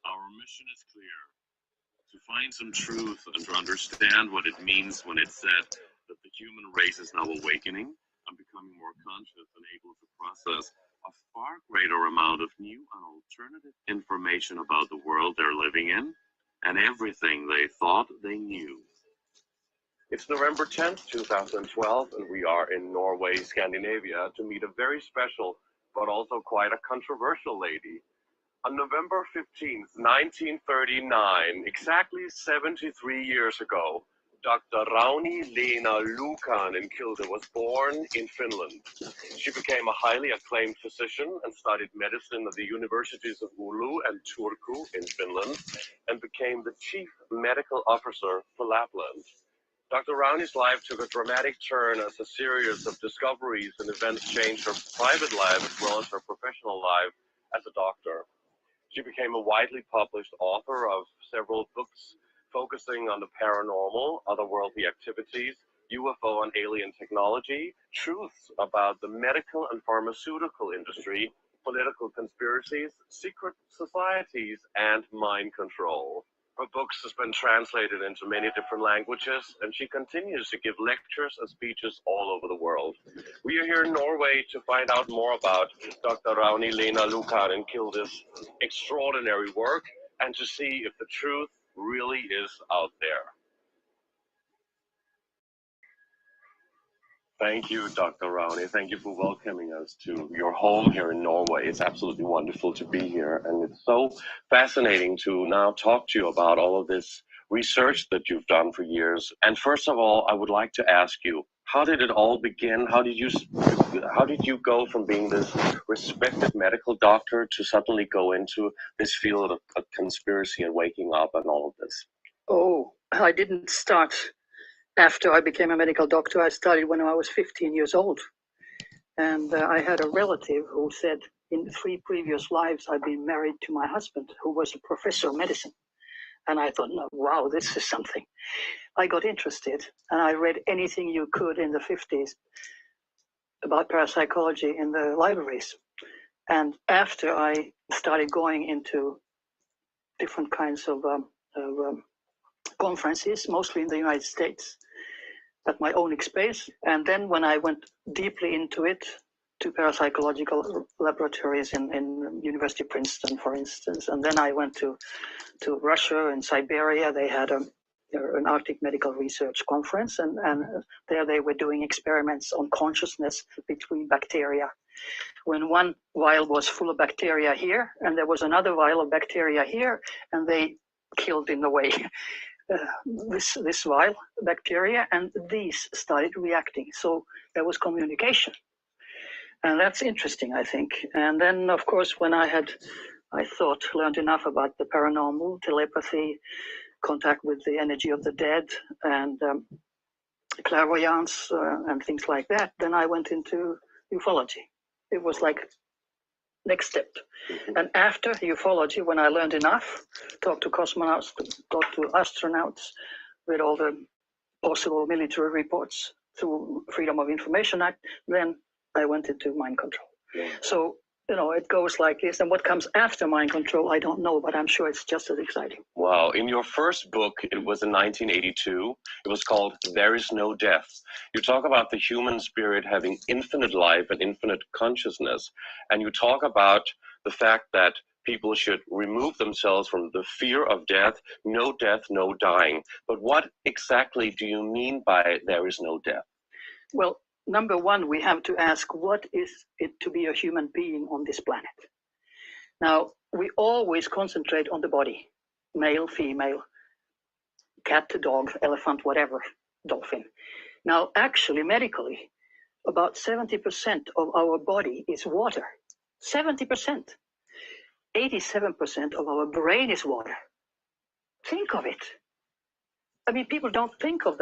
Our mission is clear: to find some truth and to understand what it means when it's said that the human race is now awakening and becoming more conscious and able to process a far greater amount of new and alternative information about the world they're living in and everything they thought they knew. It's November 10th, 2012, and we are in Norway, Scandinavia, to meet a very special, but also quite a controversial lady. On November 15th, 1939, exactly 73 years ago, Dr. Rauni-Leena Luukkanen-Kilde was born in Finland. She became a highly acclaimed physician and studied medicine at the universities of Oulu and Turku in Finland, and became the chief medical officer for Lapland. Dr. Rauni's life took a dramatic turn as a series of discoveries and events changed her private life as well as her professional life as a doctor. She became a widely published author of several books focusing on the paranormal, otherworldly activities, UFO and alien technology, truths about the medical and pharmaceutical industry, political conspiracies, secret societies, and mind control. Her books has been translated into many different languages, and she continues to give lectures and speeches all over the world. We are here in Norway to find out more about Dr. Rauni Lena Lukarin Kilde's extraordinary work and to see if the truth really is out there. Thank you, Dr. Rauni. Thank you for welcoming us to your home here in Norway. It's absolutely wonderful to be here. And it's so fascinating to now talk to you about all of this research that you've done for years. And first of all, I would like to ask you, how did it all begin? How did you go from being this respected medical doctor to suddenly go into this field of conspiracy and waking up and all of this? Oh, I didn't start after I became a medical doctor. I started when I was 15 years old. And I had a relative who said in 3 previous lives I'd been married to my husband, who was a professor of medicine. And I thought, no, wow, this is something. I got interested, and I read anything you could in the 50s about parapsychology in the libraries. And after I started going into different kinds of conferences, mostly in the United States, at my own expense. And then when I went deeply into it, to parapsychological laboratories in University of Princeton, for instance, and then I went to Russia and Siberia. They had an Arctic Medical Research Conference, and there they were doing experiments on consciousness between bacteria. When one vial was full of bacteria here, and there was another vial of bacteria here, and they killed in a way this vial bacteria, and these started reacting. So there was communication, and that's interesting, I think. And then, of course, when I thought learned enough about the paranormal, telepathy, contact with the energy of the dead, and clairvoyance and things like that, then I went into ufology. It was like next step. And after ufology, when I learned enough, talked to cosmonauts, talked to astronauts, read all the possible military reports through Freedom of Information Act, then I went into mind control. Yeah. So, it goes like this. And what comes after mind control, I don't know, but I'm sure it's just as exciting. Wow. In your first book, it was in 1982. It was called There Is No Death. You talk about the human spirit having infinite life and infinite consciousness. And you talk about the fact that people should remove themselves from the fear of death, no dying. But what exactly do you mean by there is no death? Well, number one, we have to ask, what is it to be a human being on this planet? Now, we always concentrate on the body, male, female, cat, dog, elephant, whatever, dolphin. Now, actually, medically, about 70% of our body is water. 70%. 87% of our brain is water. Think of it. I mean, people don't think of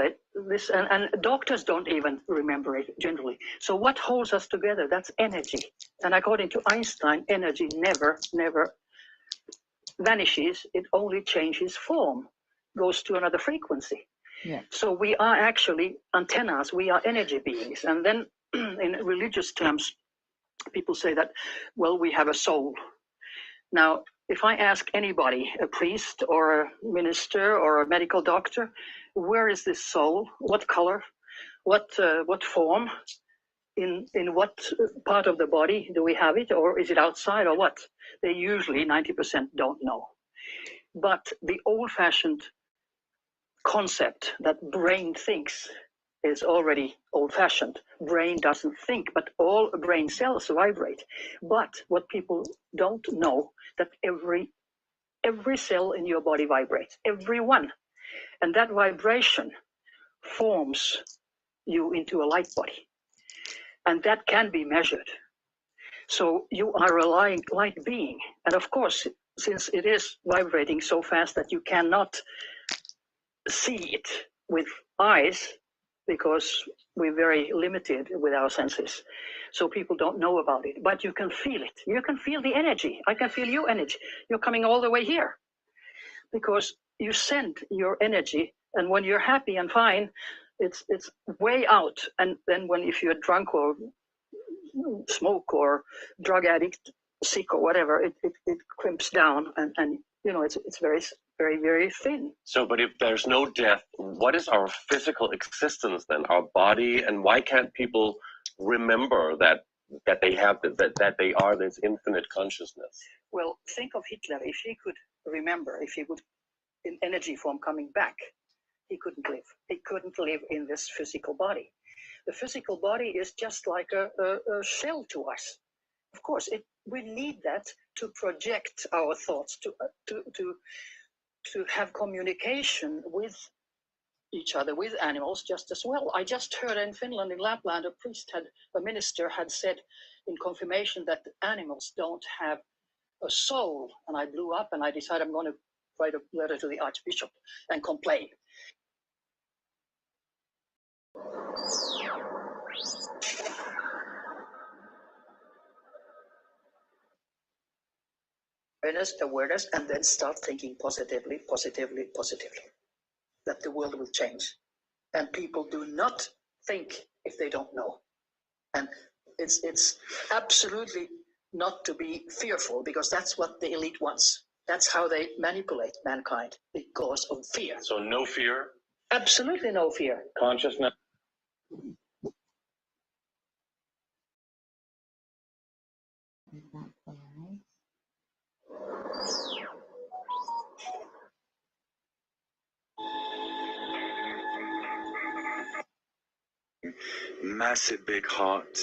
this, and doctors don't even remember it generally. So what holds us together? That's energy. And according to Einstein, energy never vanishes. It only changes form, goes to another frequency. Yeah. So we are actually antennas. We are energy beings. And then in religious terms, people say that, well, we have a soul. Now, if I ask anybody, a priest or a minister or a medical doctor, where is this soul? What color? What form? In what part of the body do we have it? Or is it outside or what? They usually, 90%, don't know. But the old-fashioned concept that brain thinks is already old-fashioned. Brain doesn't think, but all brain cells vibrate. But what people don't know, that every cell in your body vibrates, every one. And that vibration forms you into a light body. And that can be measured. So you are a light being. And of course, since it is vibrating so fast that you cannot see it with eyes, because we're very limited with our senses. So people don't know about it, but you can feel it. You can feel the energy. I can feel your energy. You're coming all the way here because you send your energy. And when you're happy and fine, it's way out. And then if you're drunk or smoke or drug addict, sick or whatever, it crimps down and it's very very, very thin. So, but if there's no death, what is our physical existence then? Our body, and why can't people remember that they have that they are this infinite consciousness? Well, think of Hitler. If he could remember, if he would, in energy form coming back, he couldn't live. He couldn't live in this physical body. The physical body is just like a shell to us. Of course, we need that to project our thoughts, to have communication with each other, with animals just as well. I just heard in Finland, in Lapland, a minister had said in confirmation that animals don't have a soul. And I blew up and I decided I'm going to write a letter to the Archbishop and complain. Awareness, and then start thinking positively, that the world will change. And people do not think if they don't know. And it's absolutely not to be fearful, because that's what the elite wants. That's how they manipulate mankind, because of fear. So no fear? Absolutely no fear. Consciousness? Is that right? Massive big heart,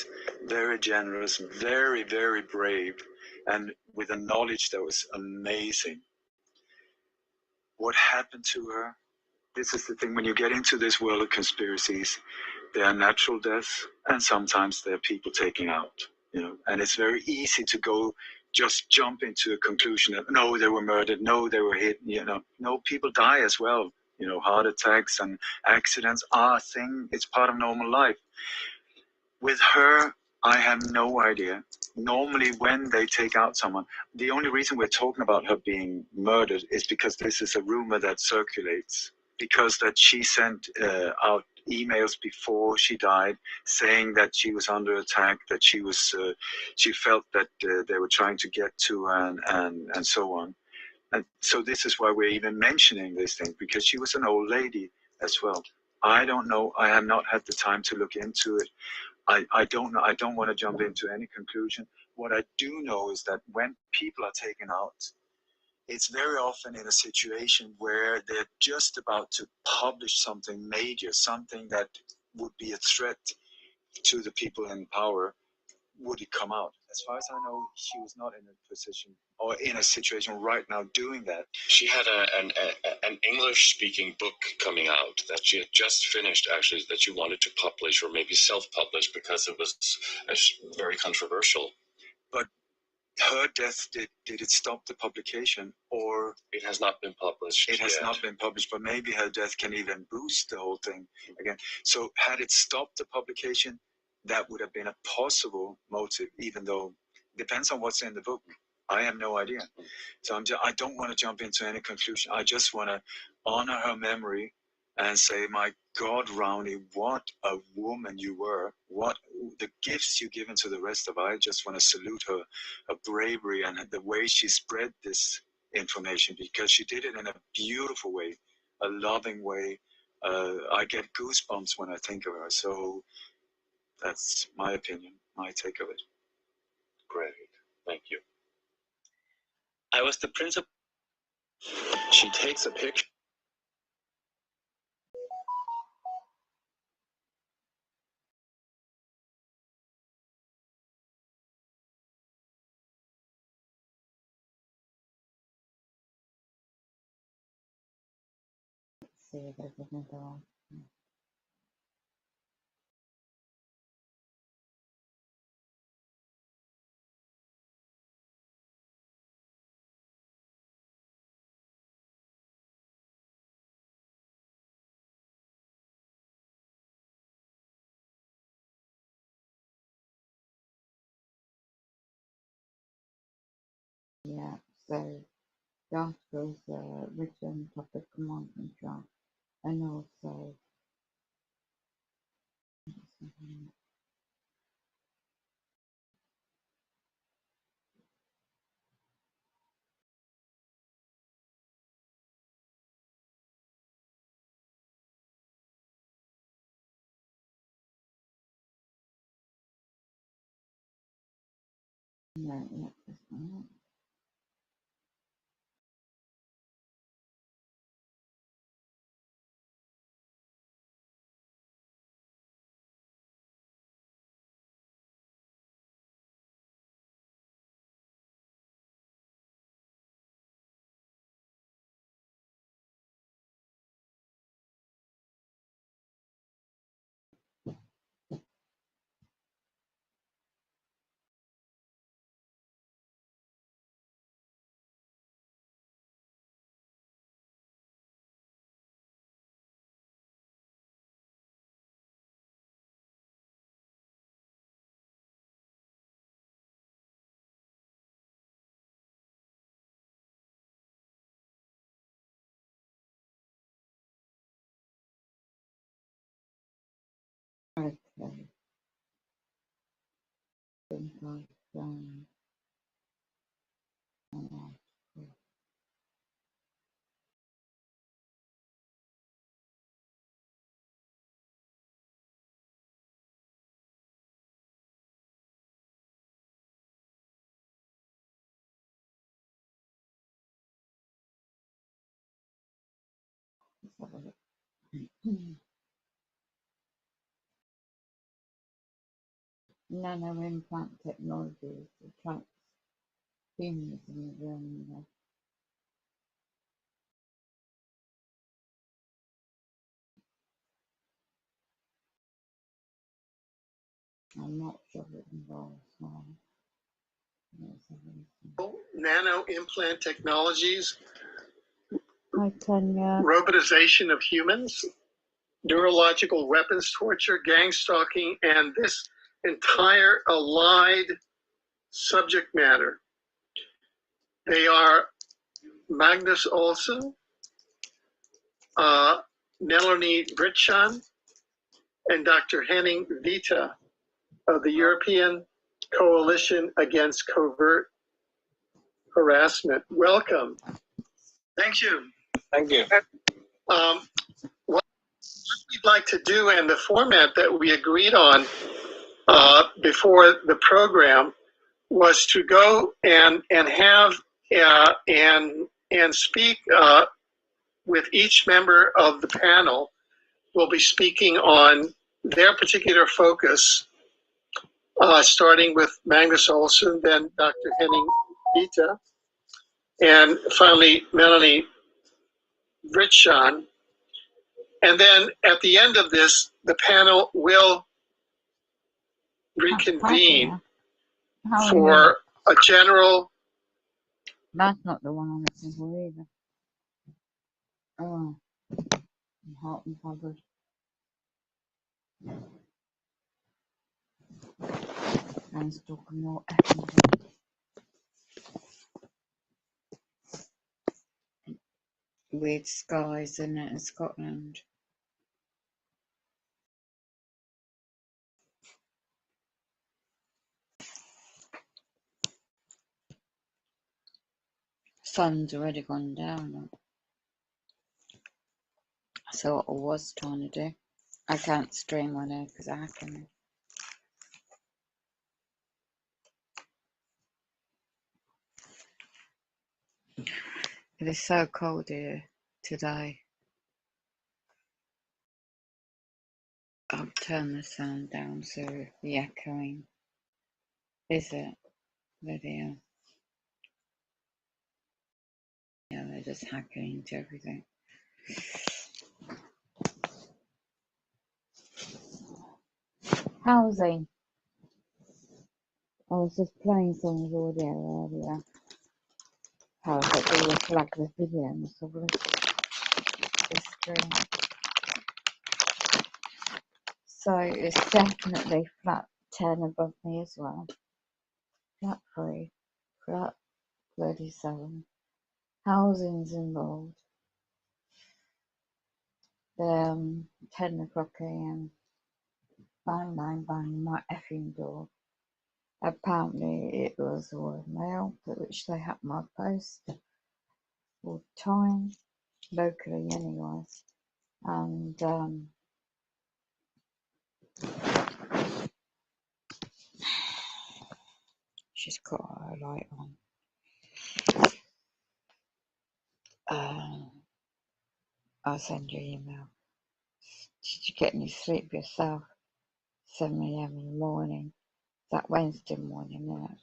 very generous, very, very brave, and with a knowledge that was amazing. What happened to her? This is the thing, when you get into this world of conspiracies, there are natural deaths and sometimes there are people taking out, and it's very easy to just jump into a conclusion that no, they were murdered, no, they were hit, no, people die as well. Heart attacks and accidents are a thing, it's part of normal life. With her, I have no idea. Normally when they take out someone, the only reason we're talking about her being murdered is because this is a rumor that circulates. Because that she sent out emails before she died saying that she was under attack, that she felt that they were trying to get to her and so on. And so this is why we're even mentioning this thing, because she was an old lady as well. I don't know. I have not had the time to look into it. I don't know. I don't want to jump into any conclusion. What I do know is that when people are taken out, it's very often in a situation where they're just about to publish something major, something that would be a threat to the people in power. Would it come out? As far as I know, she was not in a position or in a situation right now doing that. She had an English-speaking book coming out that she had just finished, actually, that she wanted to publish or maybe self-publish because it was very controversial. But her death, did it stop the publication, or it has not been published? It has not been published, but maybe her death can even boost the whole thing again. So had it stopped the publication, that would have been a possible motive, even though it depends on what's in the book. I have no idea. So I don't want to jump into any conclusion. I just want to honor her memory and say, my God, Rowney, what a woman you were. What the gifts you given to the rest of us. I just want to salute her bravery and the way she spread this information, because she did it in a beautiful way, a loving way. I get goosebumps when I think of her. So that's my opinion, my take of it. Great. Thank you. I was the principal. She takes a picture. Let's see if there's another one. Yeah, so the article's written topic command control, and also No, not this one. Okay. I think I've done an article. Let's have a look. Nano implant technologies attracts humans in the room. I'm not sure it involves one. Nano implant technologies, Hi, Tanya. robotization of humans, neurological weapons torture, gang stalking, and this entire allied subject matter. They are Magnus Olsson, Melanie Britschan, and Dr. Henning Vita of the European Coalition Against Covert Harassment. Welcome. Thank you. Thank you. What we'd like to do, and the format that we agreed on before the program, was to go and have and speak with each member of the panel. Will be speaking on their particular focus, starting with Magnus Olsson, then Dr. Henning Vita, and finally Melanie Britschan. And then at the end of this, the panel will reconvene for a general. That's not the one I'm looking for either. Oh, I'm hot and covered. I'm talking more effing weird skies in it in Scotland. Sun's already gone down. So what I was trying to do, I can't stream on it because I hacking it. It is so cold here today. I'll turn the sound down so the echoing. Is it? Video. Yeah, they're just hacking into everything. Housing. I was just playing someone's audio earlier. How I thought they would flag the video and so the stream. So it's definitely flat 10 above me as well. Flat 3, flat 37. Housing's involved. 10 o'clock AM. Bang, bang, bang, my effing door. Apparently it was Royal Mail, which they had my post all the time, locally anyway. And she's got her light on. I'll send you an email. Did you get any sleep yourself? 7 a.m. in the morning. That Wednesday morning, isn't it?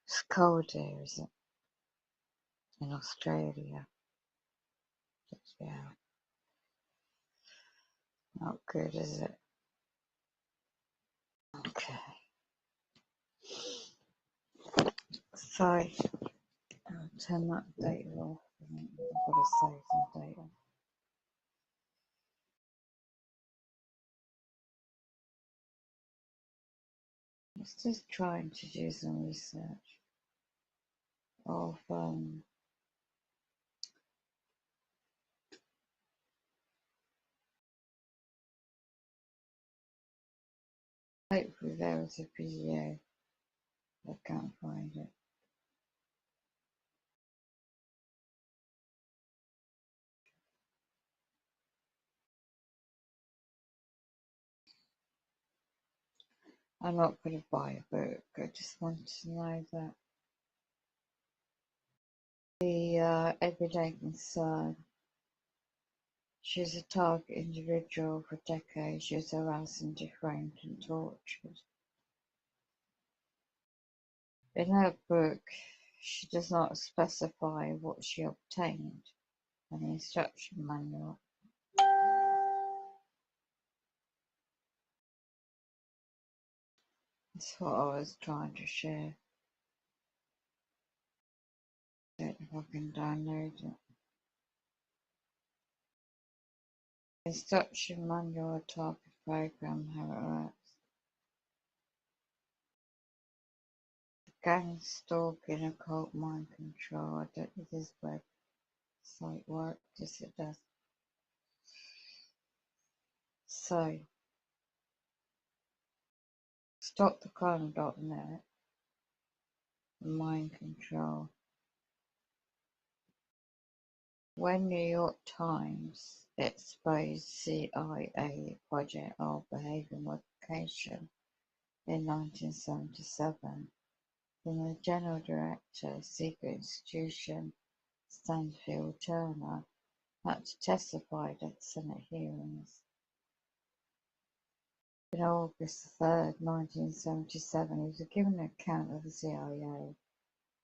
It's cold here, is it? In Australia. Yeah. Not good, is it? Okay. So, I'll turn that data off. I've got to save some data. Let's just trying to do some research of hopefully there was a video. I can't find it. I'm not going to buy a book. I just want to know that the everyday concern. She's a target individual for decades. She was harassed and defamed and tortured. In her book, she does not specify what she obtained an instruction manual. That's what I was trying to share. I don't know if I can download it. Instruction manual, a target program, how it works. Gang stalking, occult mind control. I don't know if this website works. Yes, it does. So, stopthecrime.net, mind control. When New York Times exposed CIA project of behavior modification in 1977, then the General Director of Secret Institution, Stanfield Turner, had to testify at Senate hearings. On August 3, 1977, he was given an account of the CIA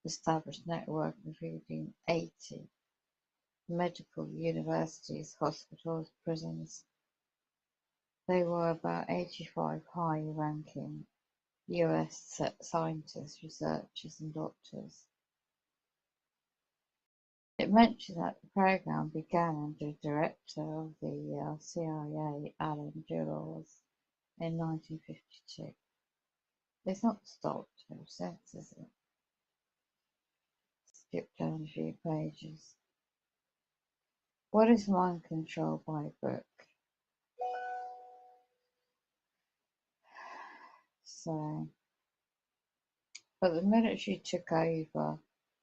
established network including 80 medical universities, hospitals, prisons. They were about 85 high-ranking US scientists, researchers, and doctors. It mentioned that the program began under the director of the CIA, Alan Dulles, in 1952. It's not stopped ever since, is it? Skip down a few pages. What is mind control by book? So, but the military took over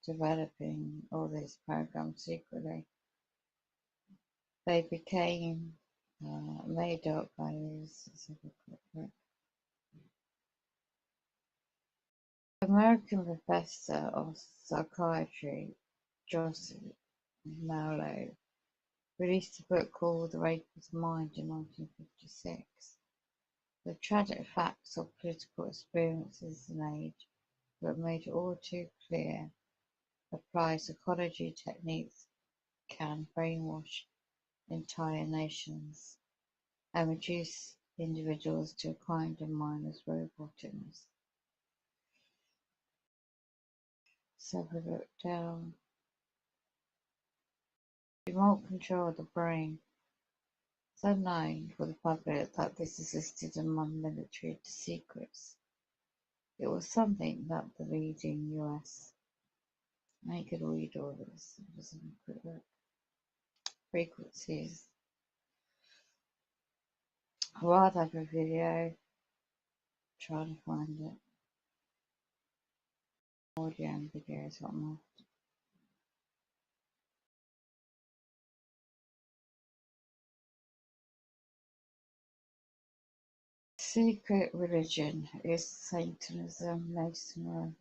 developing all these programs secretly. They became made up by these. American professor of psychiatry Joseph Mallow released a book called The Rapist Mind in 1956. The tragic facts of political experiences and age that made it all too clear applied psychology techniques can brainwash entire nations and reduce individuals to a kind of mindless roboticness. So we look down. Remote control of the brain. It's unknown for the public that this existed among military secrets. It was something that the leading US. I could read all this. Just have a quick look. Frequencies. I'd rather have a video. Trying to find it. Audio and video is what I'm after. Secret religion is Satanism, Masonry.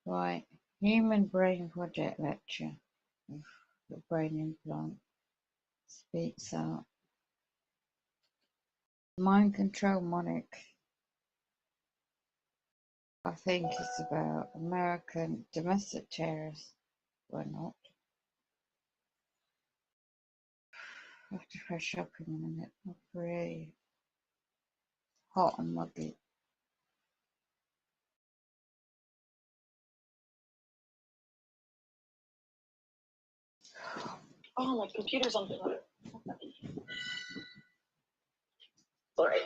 Right. Human Brain Project lecture. The brain implant speaks out. Mind control monarch. I think it's about American domestic terrorists. Why not? I have to fresh up in a minute. I'm pretty hot and muggy. Oh, my computer's on fire. Sorry.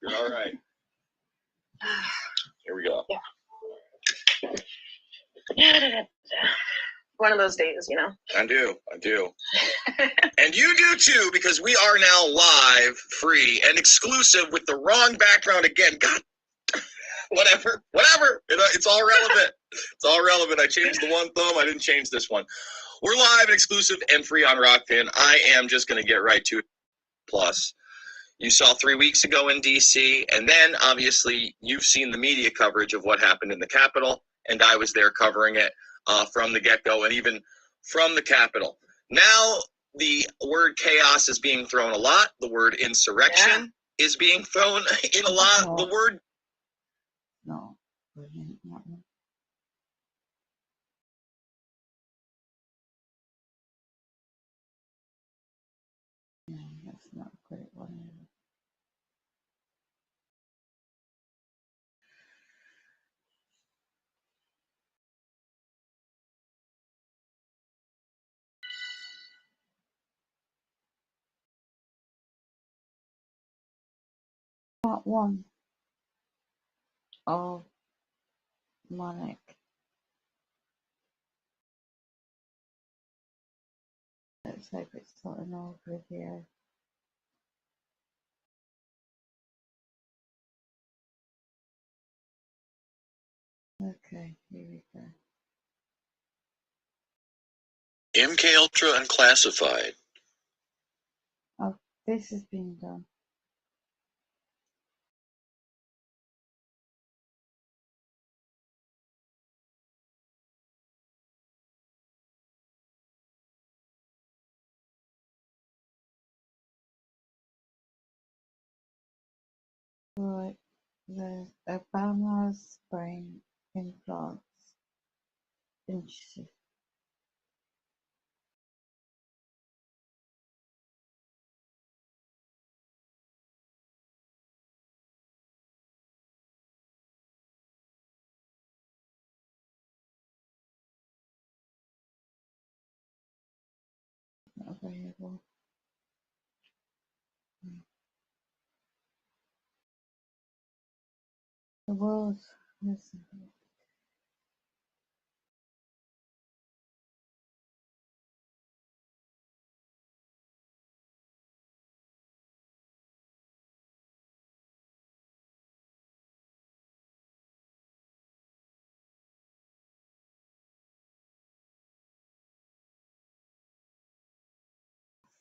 You're all right. Here we go. Yeah. One of those days, you know. I do. And you do too, because we are now live, free, and exclusive with the wrong background again. God, whatever. It's all relevant. It's all relevant. I changed the one thumb. I didn't change this one. We're live and exclusive and free on Rockpin. I am just going to get right to it. Plus, you saw 3 weeks ago in D.C., and then, obviously, you've seen the media coverage of what happened in the Capitol, and I was there covering it from the get-go and even from the Capitol. Now, the word chaos is being thrown a lot. The word insurrection is being thrown in a lot. The word... No. Brilliant. That one. No, that's not a great one either. Part 1 of Monarch. Let's hope it's not an old video. Okay, here we go. MK Ultra Unclassified. Oh, this has been done. Right, there's Obama's brain implants. Interesting. Available. The world has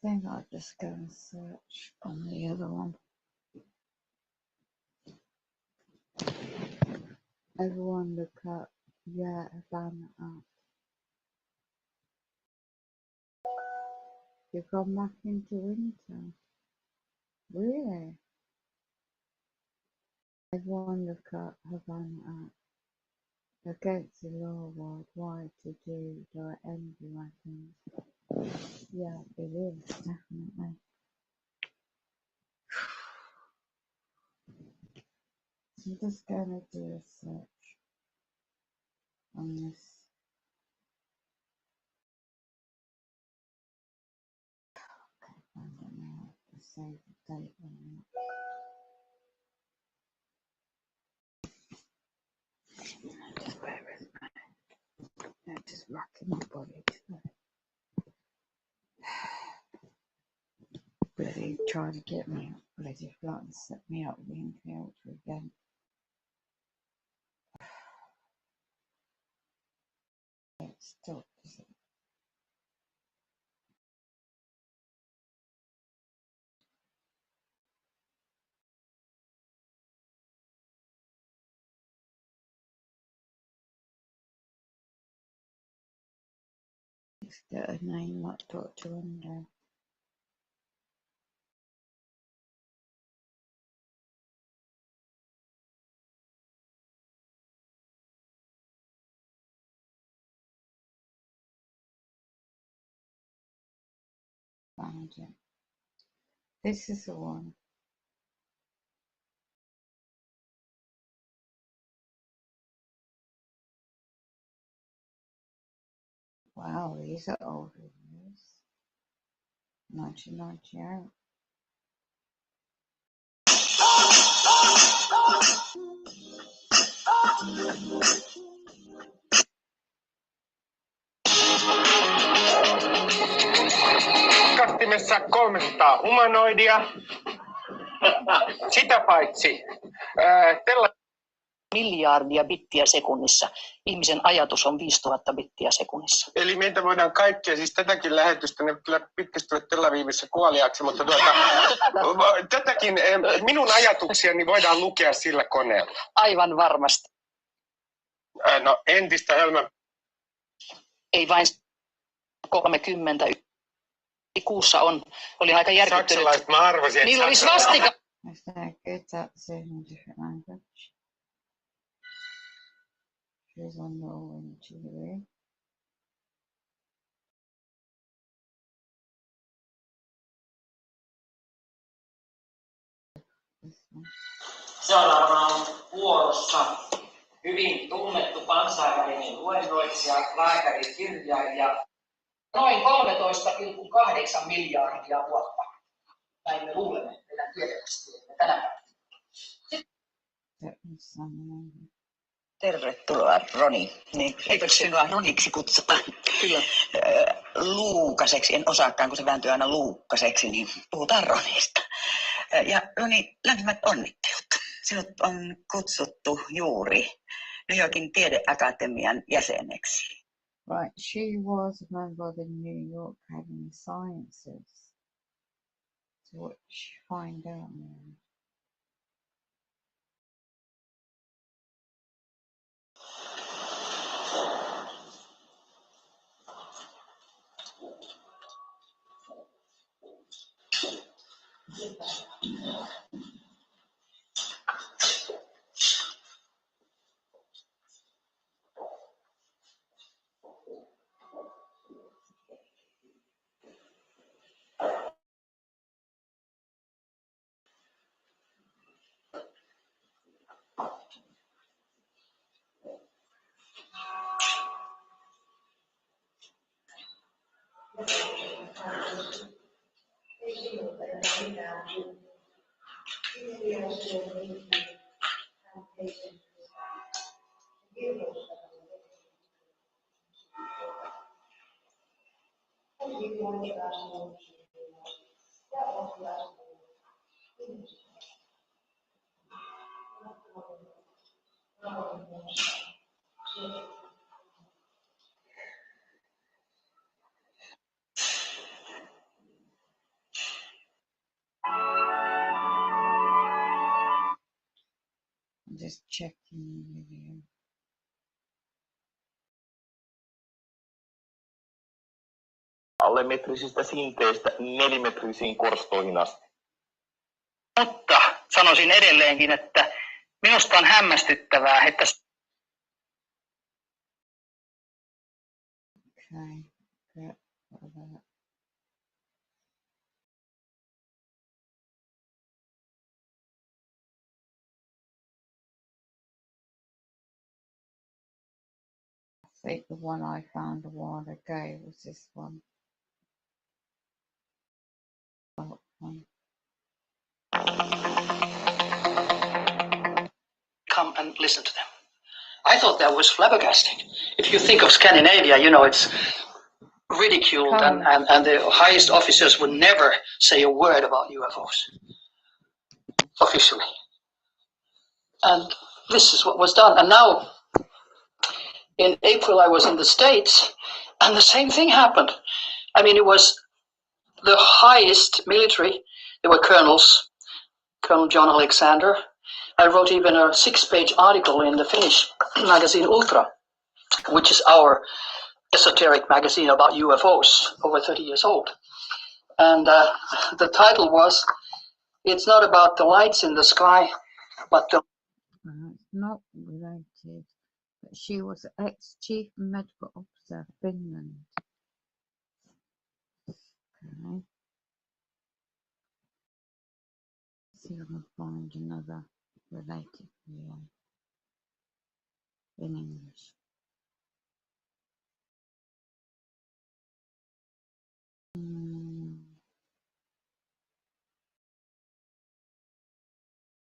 I think I'll just go and search on the other one. Everyone look up, Obama up. You've gone back into winter. Really? Everyone look up Havana up. Against the law worldwide to do direct energy weapons. Yeah, it is, definitely. I'm just going to do a search on this. Okay, I don't know how to save the date on that. Just bear with me. I'm just rocking my body today. Bloody trying to get me up, bloody flat and set me up with the MK Ultra again. It's still, Let's get a name like Dr. Undo. Found it. This is the one. Wow, these are old reviews. 1998. Tarkastimessa 300 humanoidia. Sitä paitsi miljardia bittiä sekunnissa. Ihmisen ajatus on 5000 bittiä sekunnissa. Eli meitä voidaan kaikkia, siis tätäkin lähetystä, ne kyllä pitkästyvät Tel Avivissa kuoliaksi, mutta tätäkin minun ajatuksiani voidaan lukea sillä koneella. Aivan varmasti. No entistä hölmö. Ei vain 30. Kuussa oli aika järkyttynyt. Saksalaiset mä arvasin, niillä oli svastika. Let's get that in a different language. She's on Norway TV. Seuraavana on vuorossa hyvin tunnettu kansainvälinen luennoitsija, lääkäri, kirjailija. Noin 13,8 miljardia vuotta. Näin me luulemme meidän tiedemystieemme tänä päivänä. Tervetuloa, Roni. Niin, eikö sinua Roniksi kutsuta? Kyllä. Luukaseksi, en osaakaan, kun se vääntyy aina Luukkaseksi, niin puhutaan Ronista. Ja Roni, lämpimät onnittelut. Sinut on kutsuttu juuri New Yorkin tiedeakatemian jäseneksi. Right, she was a member of the New York Academy of Sciences. So what did she find out now? Just checking the video. Allemetrisistä sinteistä nelimetrisiin korstoihin asti. Mutta sanoisin edelleenkin, että minusta on hämmästyttävää, että Okay, good. I think the one I found a while ago was this one. come and listen to them. I thought that was flabbergasting. If you think of Scandinavia, you know, it's ridiculed and the highest officers would never say a word about UFOs officially. And this is what was done. And now, in April, I was in the States, and the same thing happened. I mean, it was the highest military. There were colonels, Colonel John Alexander. I wrote even a 6-page article in the Finnish magazine Ultra, which is our esoteric magazine about UFOs, over 30 years old. And the title was, "It's not about the lights in the sky, but the..." It's not related, but she was ex-chief medical officer of Finland. Okay. See if I can find another related video in English.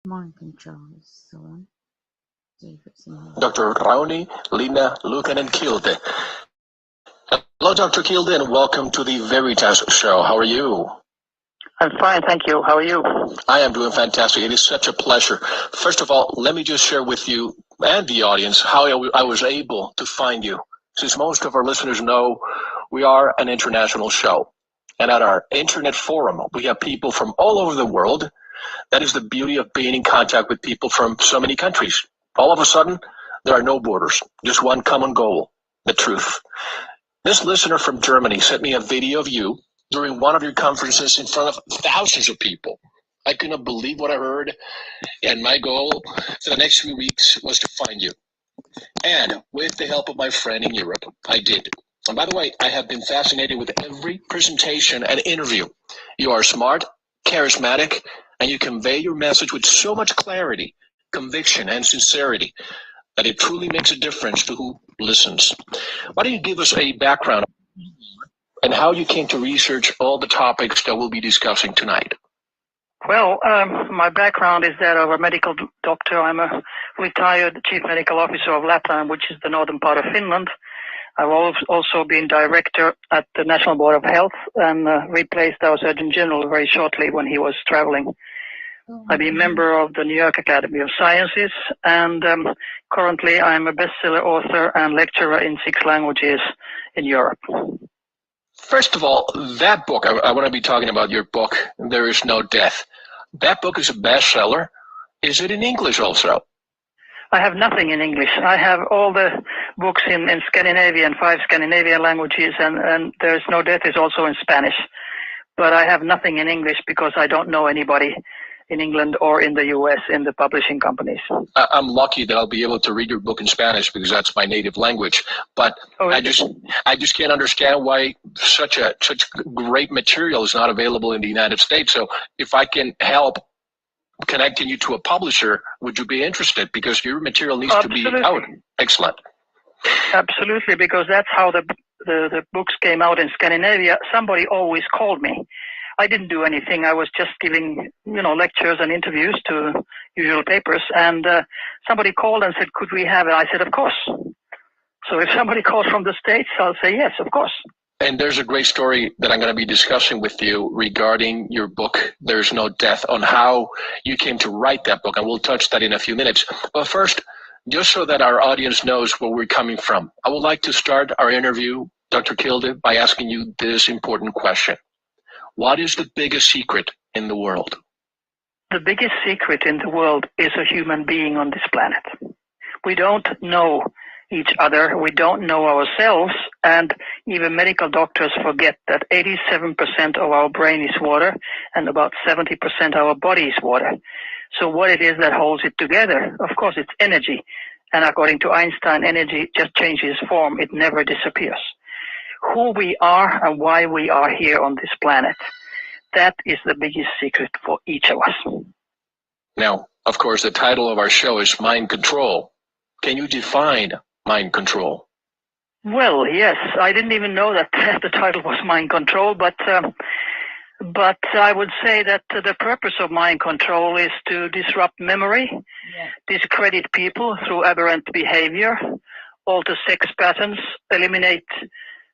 Mind control is the one. See if it's in here. Dr. Rauni, Lina, Lucan, and Kilde. Hello, Dr. Kilde, and welcome to the Veritas Show. How are you? I'm fine, thank you. How are you? I am doing fantastic. It is such a pleasure. First of all, let me just share with you and the audience how I was able to find you. Since most of our listeners know, we are an international show. And at our internet forum, we have people from all over the world. That is the beauty of being in contact with people from so many countries. All of a sudden, there are no borders, just one common goal, the truth. This listener from Germany sent me a video of you during one of your conferences in front of thousands of people. I couldn't believe what I heard, and my goal for the next few weeks was to find you. And with the help of my friend in Europe, I did. And by the way, I have been fascinated with every presentation and interview. You are smart, charismatic, and you convey your message with so much clarity, conviction, and sincerity that it truly makes a difference to who listens. Why don't you give us a background and how you came to research all the topics that we'll be discussing tonight? Well, my background is that of a medical doctor. I'm a retired chief medical officer of Lapland, which is the northern part of Finland. I've also been director at the National Board of Health and replaced our Surgeon General very shortly when he was traveling. I've been member of the New York Academy of Sciences, and currently I'm a bestseller author and lecturer in 6 languages in Europe. First of all, that book, I want to be talking about your book, There Is No Death. That book is a bestseller. Is it in English also? I have nothing in English. I have all the books in Scandinavian, 5 Scandinavian languages, and There Is No Death is also in Spanish. But I have nothing in English because I don't know anybody in England or in the US in the publishing companies. I'm lucky that I'll be able to read your book in Spanish because that's my native language. But I just can't understand why such great material is not available in the United States. So if I can help connecting you to a publisher, would you be interested? Because your material needs to be out. Excellent. Absolutely, because that's how the books came out in Scandinavia. Somebody always called me. I didn't do anything. I was just giving, lectures and interviews to usual papers. And somebody called and said, could we have it? I said, of course. So if somebody calls from the States, I'll say, yes, of course. And there's a great story that I'm going to be discussing with you regarding your book, There's No Death, on how you came to write that book. And we'll touch that in a few minutes. But first, just so that our audience knows where we're coming from, I would like to start our interview, Dr. Kilde, by asking you this important question. What is the biggest secret in the world? The biggest secret in the world is a human being on this planet. We don't know each other, we don't know ourselves, and even medical doctors forget that 87% of our brain is water and about 70% of our body is water. So what it is that holds it together? Of course, it's energy. And according to Einstein, energy just changes form. It never disappears. Who we are and why we are here on this planet, that is the biggest secret for each of us. Now, of course, the title of our show is Mind Control. Can you define mind control? Well, yes. I didn't even know that the title was Mind Control, but I would say that the purpose of mind control is to disrupt memory, discredit people through aberrant behavior, alter sex patterns, eliminate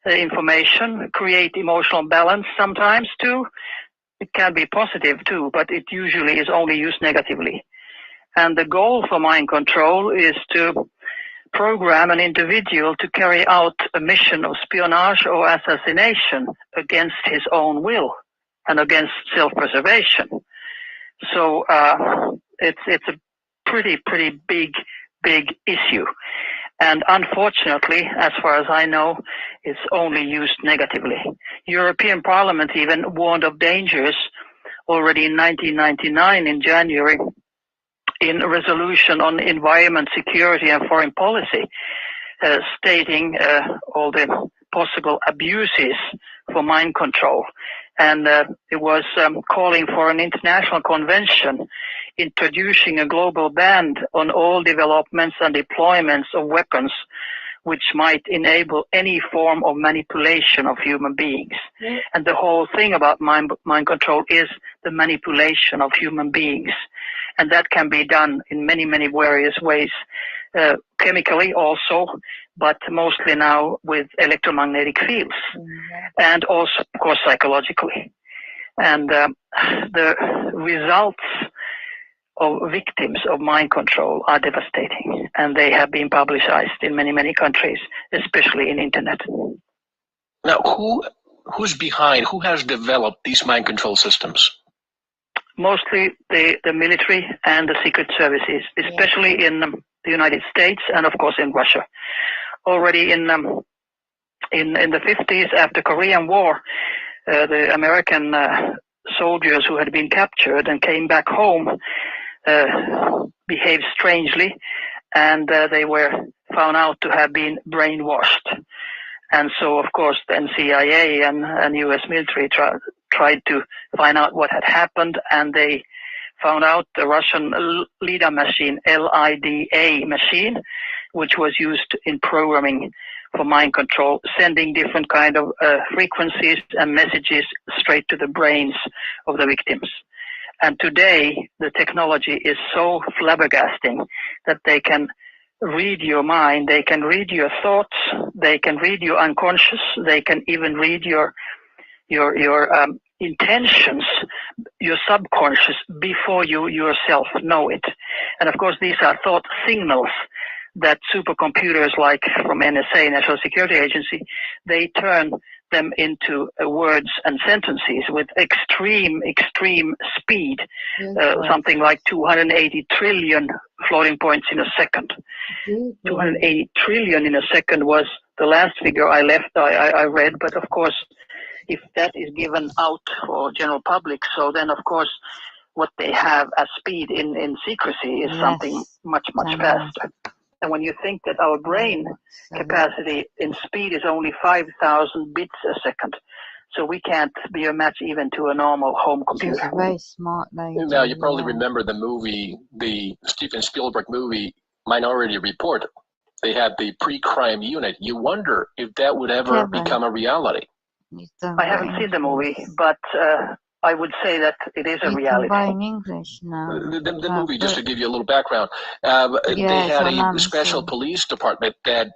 information, create emotional balance sometimes too. It can be positive too, but it usually is only used negatively. And the goal for mind control is to program an individual to carry out a mission of espionage or assassination against his own will and against self-preservation. So it's a pretty big issue. And unfortunately, as far as I know, it's only used negatively. European Parliament even warned of dangers already in 1999 in January in a resolution on environment, security and foreign policy, stating all the possible abuses for mind control. And it was calling for an international convention introducing a global ban on all developments and deployments of weapons which might enable any form of manipulation of human beings. Mm. And the whole thing about mind control is the manipulation of human beings. And that can be done in many, many various ways, chemically also, but mostly now with electromagnetic fields, and also, of course, psychologically. And the results of victims of mind control are devastating, and they have been publicized in many, many countries, especially in internet. Now, who's behind, who has developed these mind control systems? Mostly the military and the secret services, especially in the United States and of course in Russia. Already in the 50s, after Korean War, the American soldiers who had been captured and came back home behaved strangely, and they were found out to have been brainwashed. And so, of course, then CIA and U.S. military tried to find out what had happened, and they found out the Russian LIDA machine, LIDA machine, which was used in programming for mind control, sending different kind of frequencies and messages straight to the brains of the victims. And today, the technology is so flabbergasting that they can read your mind, they can read your thoughts, they can read your unconscious, they can even read your intentions, your subconscious, before you yourself know it. And of course, these are thought signals that supercomputers like from NSA, National Security Agency, they turn them into words and sentences with extreme speed, something like 280 trillion floating points in a second. 280 trillion in a second was the last figure I read, but of course, if that is given out for general public, so then of course what they have as speed in secrecy is something much faster. And when you think that our brain capacity in speed is only 5,000 bits a second, so we can't be a match even to a normal home computer. She's a very smart lady. Now, you probably remember the movie, the Steven Spielberg movie, Minority Report. They had the pre-crime unit. You wonder if that would ever become a reality. I haven't seen the movie, but I would say that it is a reality. In English now. The movie, just to give you a little background, they had a special police department that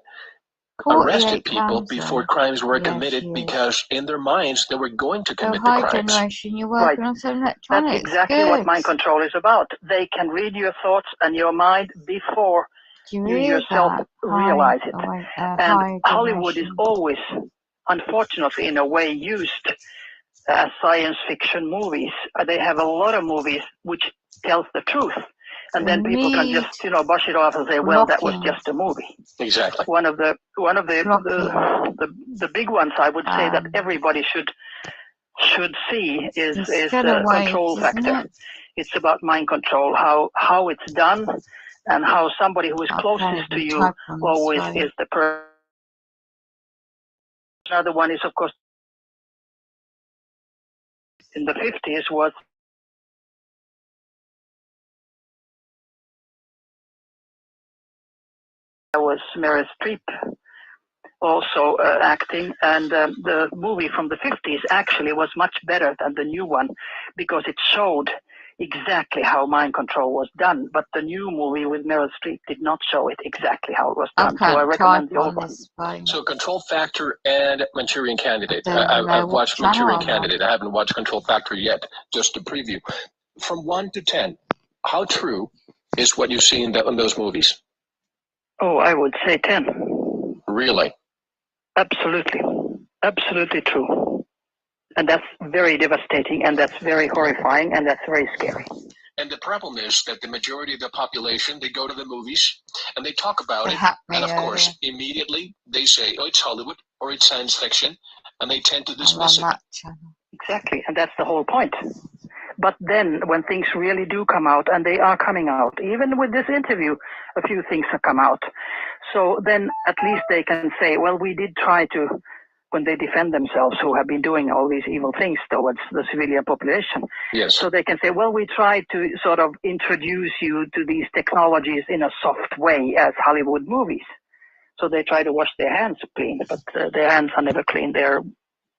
arrested people before crimes were committed because in their minds they were going to commit the crimes. Generation, you're working on some electronics. That's exactly what mind control is about. They can read your thoughts and your mind before you yourself realize it. And Hollywood is always, unfortunately, in a way, used as science fiction movies. They have a lot of movies which tells the truth, and then people can just brush it off and say, well, that was just a movie. Exactly. One of the big ones I would say that everybody should see is Control Factor. It's about mind control, how it's done, and how somebody who is closest to you always is the person. Another one is, of course, in the 50s was Meryl Streep also acting, and the movie from the 50s actually was much better than the new one because it showed exactly how mind control was done, but the new movie with Meryl Streep did not show it exactly how it was done. So I recommend the old one. So Control Factor and Manchurian Candidate. I've watched Manchurian Candidate. I haven't watched Control Factor yet, just a preview. From 1 to 10, how true is what you see in those movies? Oh, I would say 10. Really? Absolutely. Absolutely true. And that's very devastating, and that's very horrifying, and that's very scary. And the problem is that the majority of the population, they go to the movies and they talk about it. And of course, immediately they say, oh, it's Hollywood or it's science fiction. And they tend to dismiss it. Exactly, and that's the whole point. But then when things really do come out, and they are coming out, even with this interview, a few things have come out. So then at least they can say, well, we did try to, when they defend themselves who have been doing all these evil things towards the civilian population. Yes. So they can say, well, we tried to sort of introduce you to these technologies in a soft way as Hollywood movies. So they try to wash their hands clean, but their hands are never clean. They're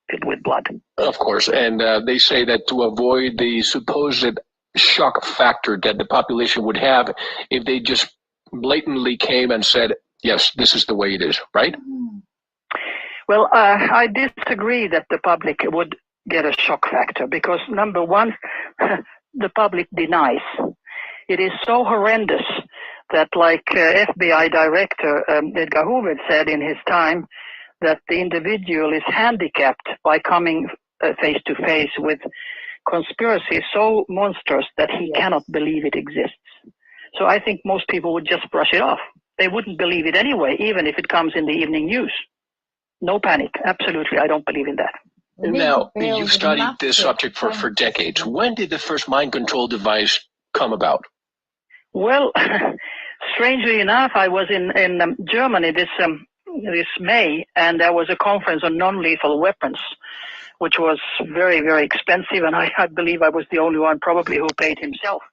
filled with blood. Of course, and they say that to avoid the supposed shock factor that the population would have if they just blatantly came and said, yes, this is the way it is, right? Well, I disagree that the public would get a shock factor because, number one, the public denies. It is so horrendous that, like FBI Director Edgar Hoover said in his time, that the individual is handicapped by coming face to face with conspiracy so monstrous that he cannot believe it exists. So I think most people would just brush it off. They wouldn't believe it anyway, even if it comes in the evening news. No panic. Absolutely, I don't believe in that. Now, you've studied this subject for decades. When did the first mind control device come about? Well, strangely enough, I was in Germany this May, and there was a conference on non-lethal weapons, which was very, very expensive, and I believe I was the only one probably who paid himself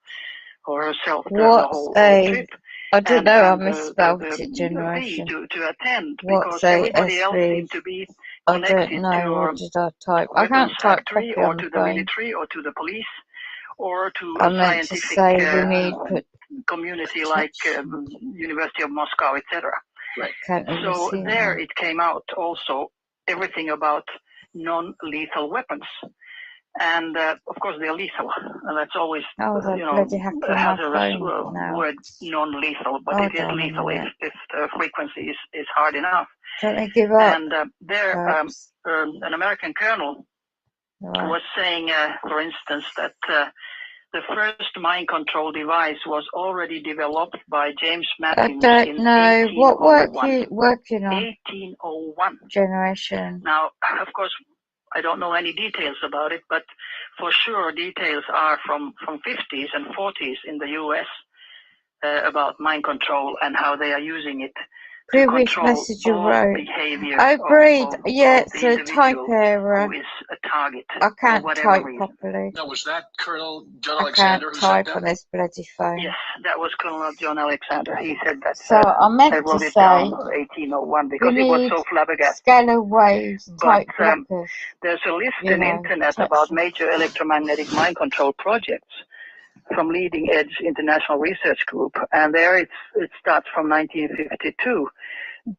or herself the whole trip. I don't know, I misspelled it, generation. To attend, What's because everybody else seemed to be connected I don't know, what did I type? I weapons can't type factory properly or on to the the phone. military or to the police or to I a meant to scientific say we need put community like University of Moscow, etc. Right. So there it came out also everything about non-lethal weapons. And of course they're lethal, and that's always bloody hacking my hazardous phone now. word, non-lethal, but it is lethal if the frequency is hard enough. Don't they give up? And there, an American colonel was saying, for instance, that the first mind control device was already developed by James Matthews I don't know. What work 1801. you working on? 1801. Generation. Now, of course, I don't know any details about it, but for sure details are from 50s and 40s in the US about mind control and how they are using it to Previous control message you all wrote. behavior I breed. Yeah, of it's the a type individual error. who is a target I for can't whatever type reason. properly. Now, was that Colonel John I Alexander can't who type said on that? this bloody phone. Yes, that was Colonel John Alexander. He said that. So I meant I to wrote it say down 1801 because we it was need so flabbergasted. scalar waves, But type blockers. there's a list You in know, internet touch about them. major electromagnetic mind control projects from leading edge international research group, and there it starts from 1952.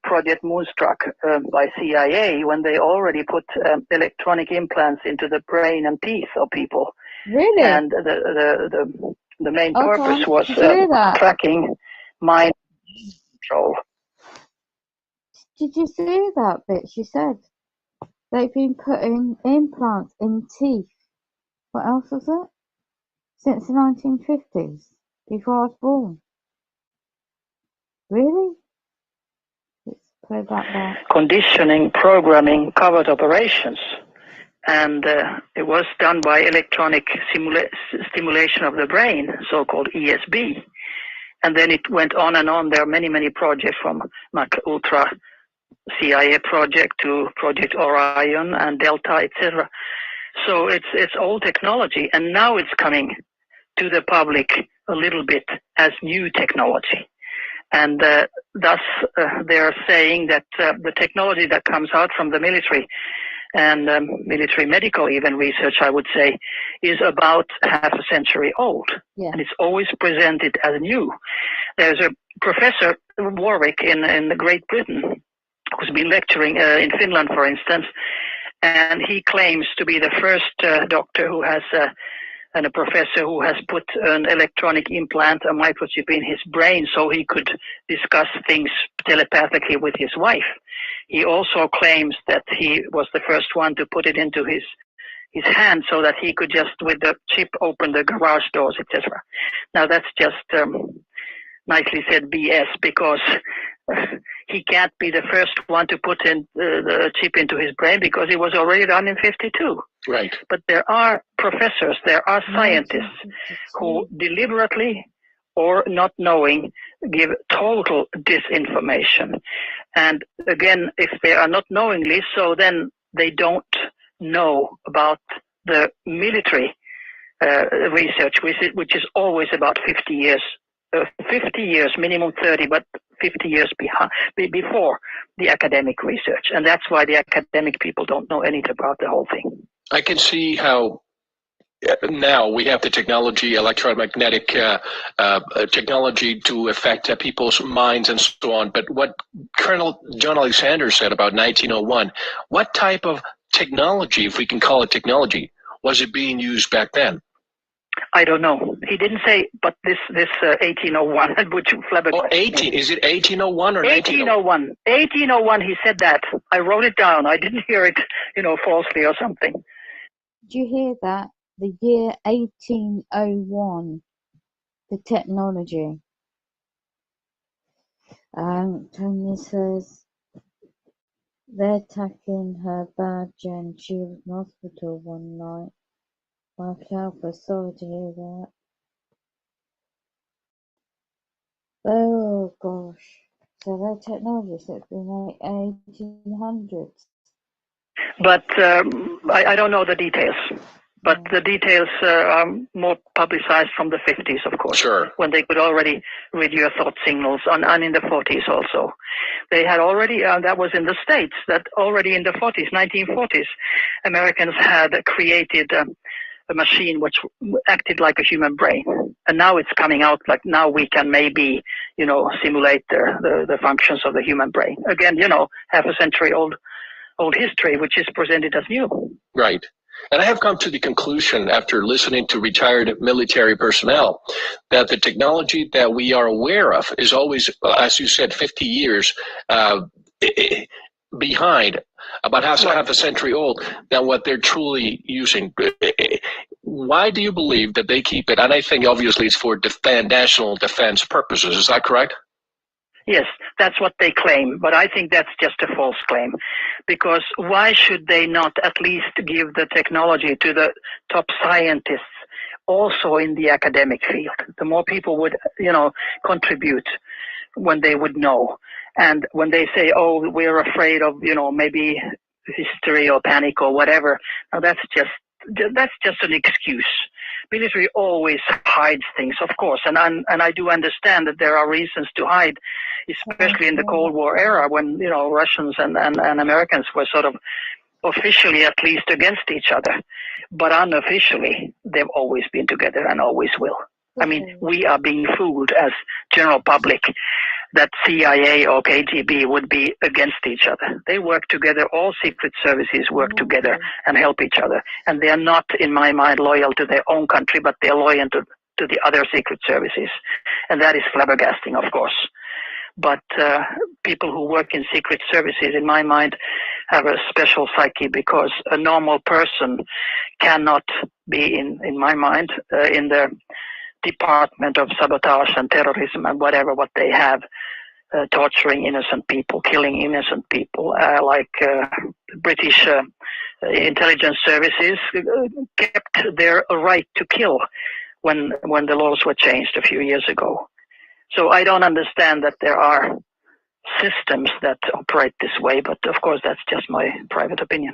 Project Moonstruck by CIA, when they already put electronic implants into the brain and teeth of people. Really? And the main Hold purpose on. was Did you hear that? tracking mind control. Did you see that bit she said? They've been putting implants in teeth. What else was it? Since the 1950s, before I was born. Really? Let's play back. Conditioning, programming, covert operations. And it was done by electronic stimulation of the brain, so-called ESB. And then it went on and on. There are many, many projects from Mac Ultra CIA project to Project Orion and Delta, etc. So it's old technology, and now it's coming to the public a little bit as new technology. And thus they are saying that the technology that comes out from the military and military medical even research, I would say, is about half a century old. Yeah. And it's always presented as new. There's a professor, Warwick, in Great Britain, who's been lecturing in Finland, for instance, and he claims to be the first doctor who has and a professor who has put an electronic implant, a microchip in his brain so he could discuss things telepathically with his wife. He also claims that he was the first one to put it into his his hand so that he could just, with the chip, open the garage doors, etc. Now that's just nicely said BS, because he can't be the first one to put in the chip into his brain, because it was already done in 52. Right. But there are professors, there are scientists who deliberately or not knowing give total disinformation. And again, if they are not knowingly, so then they don't know about the military research, which is always about 50 years. 50 years, minimum 30, but 50 years before the academic research. And that's why the academic people don't know anything about the whole thing. I can see how now we have the technology, electromagnetic technology to affect people's minds and so on. But what Colonel John Alexander said about 1901, what type of technology, if we can call it technology, was it being used back then? I don't know. He didn't say, but this 1801, which flabbergasted. Oh, 18. Is it 1801 or 1801? 1801, he said that. I wrote it down. I didn't hear it, falsely or something. Did you hear that? The year 1801, the technology. Tanya says, they're attacking her badge and she was in hospital one night. Alpha, sorry to hear that. Oh gosh. So their technology has been 1800s. But I don't know the details. But the details are more publicized from the 50s, of course. Sure. When they could already read your thought signals, and in the 40s also. They had already, that was in the States, that already in the 40s, 1940s, Americans had created a machine which acted like a human brain. And now it's coming out like now we can maybe, simulate the functions of the human brain. Again, half a century old history, which is presented as new. Right. And I have come to the conclusion after listening to retired military personnel that the technology that we are aware of is always, as you said, 50 years behind, about half a century old, than what they're truly using. Why do you believe that they keep it? And I think obviously it's for national defense purposes. Is that correct? Yes, that's what they claim, but I think that's just a false claim, because why should they not at least give the technology to the top scientists also in the academic field? The more people would, contribute when they would know. And when they say, oh, we're afraid of, maybe hysteria or panic or whatever, now that's just an excuse. Military always hides things, of course, and I do understand that there are reasons to hide, especially in the Cold War era when Russians and Americans were sort of officially at least against each other, but unofficially they've always been together and always will. I mean, we are being fooled as general public that CIA or KGB would be against each other. They work together. All secret services work together and help each other. And they are not, in my mind, loyal to their own country, but they're loyal to the other secret services. And that is flabbergasting, of course. But people who work in secret services, in my mind, have a special psyche, because a normal person cannot be, in my mind, in the Department of Sabotage and Terrorism and whatever what they have, torturing innocent people, killing innocent people, like British intelligence services kept their right to kill when the laws were changed a few years ago. So I don't understand that there are systems that operate this way, but of course that's just my private opinion.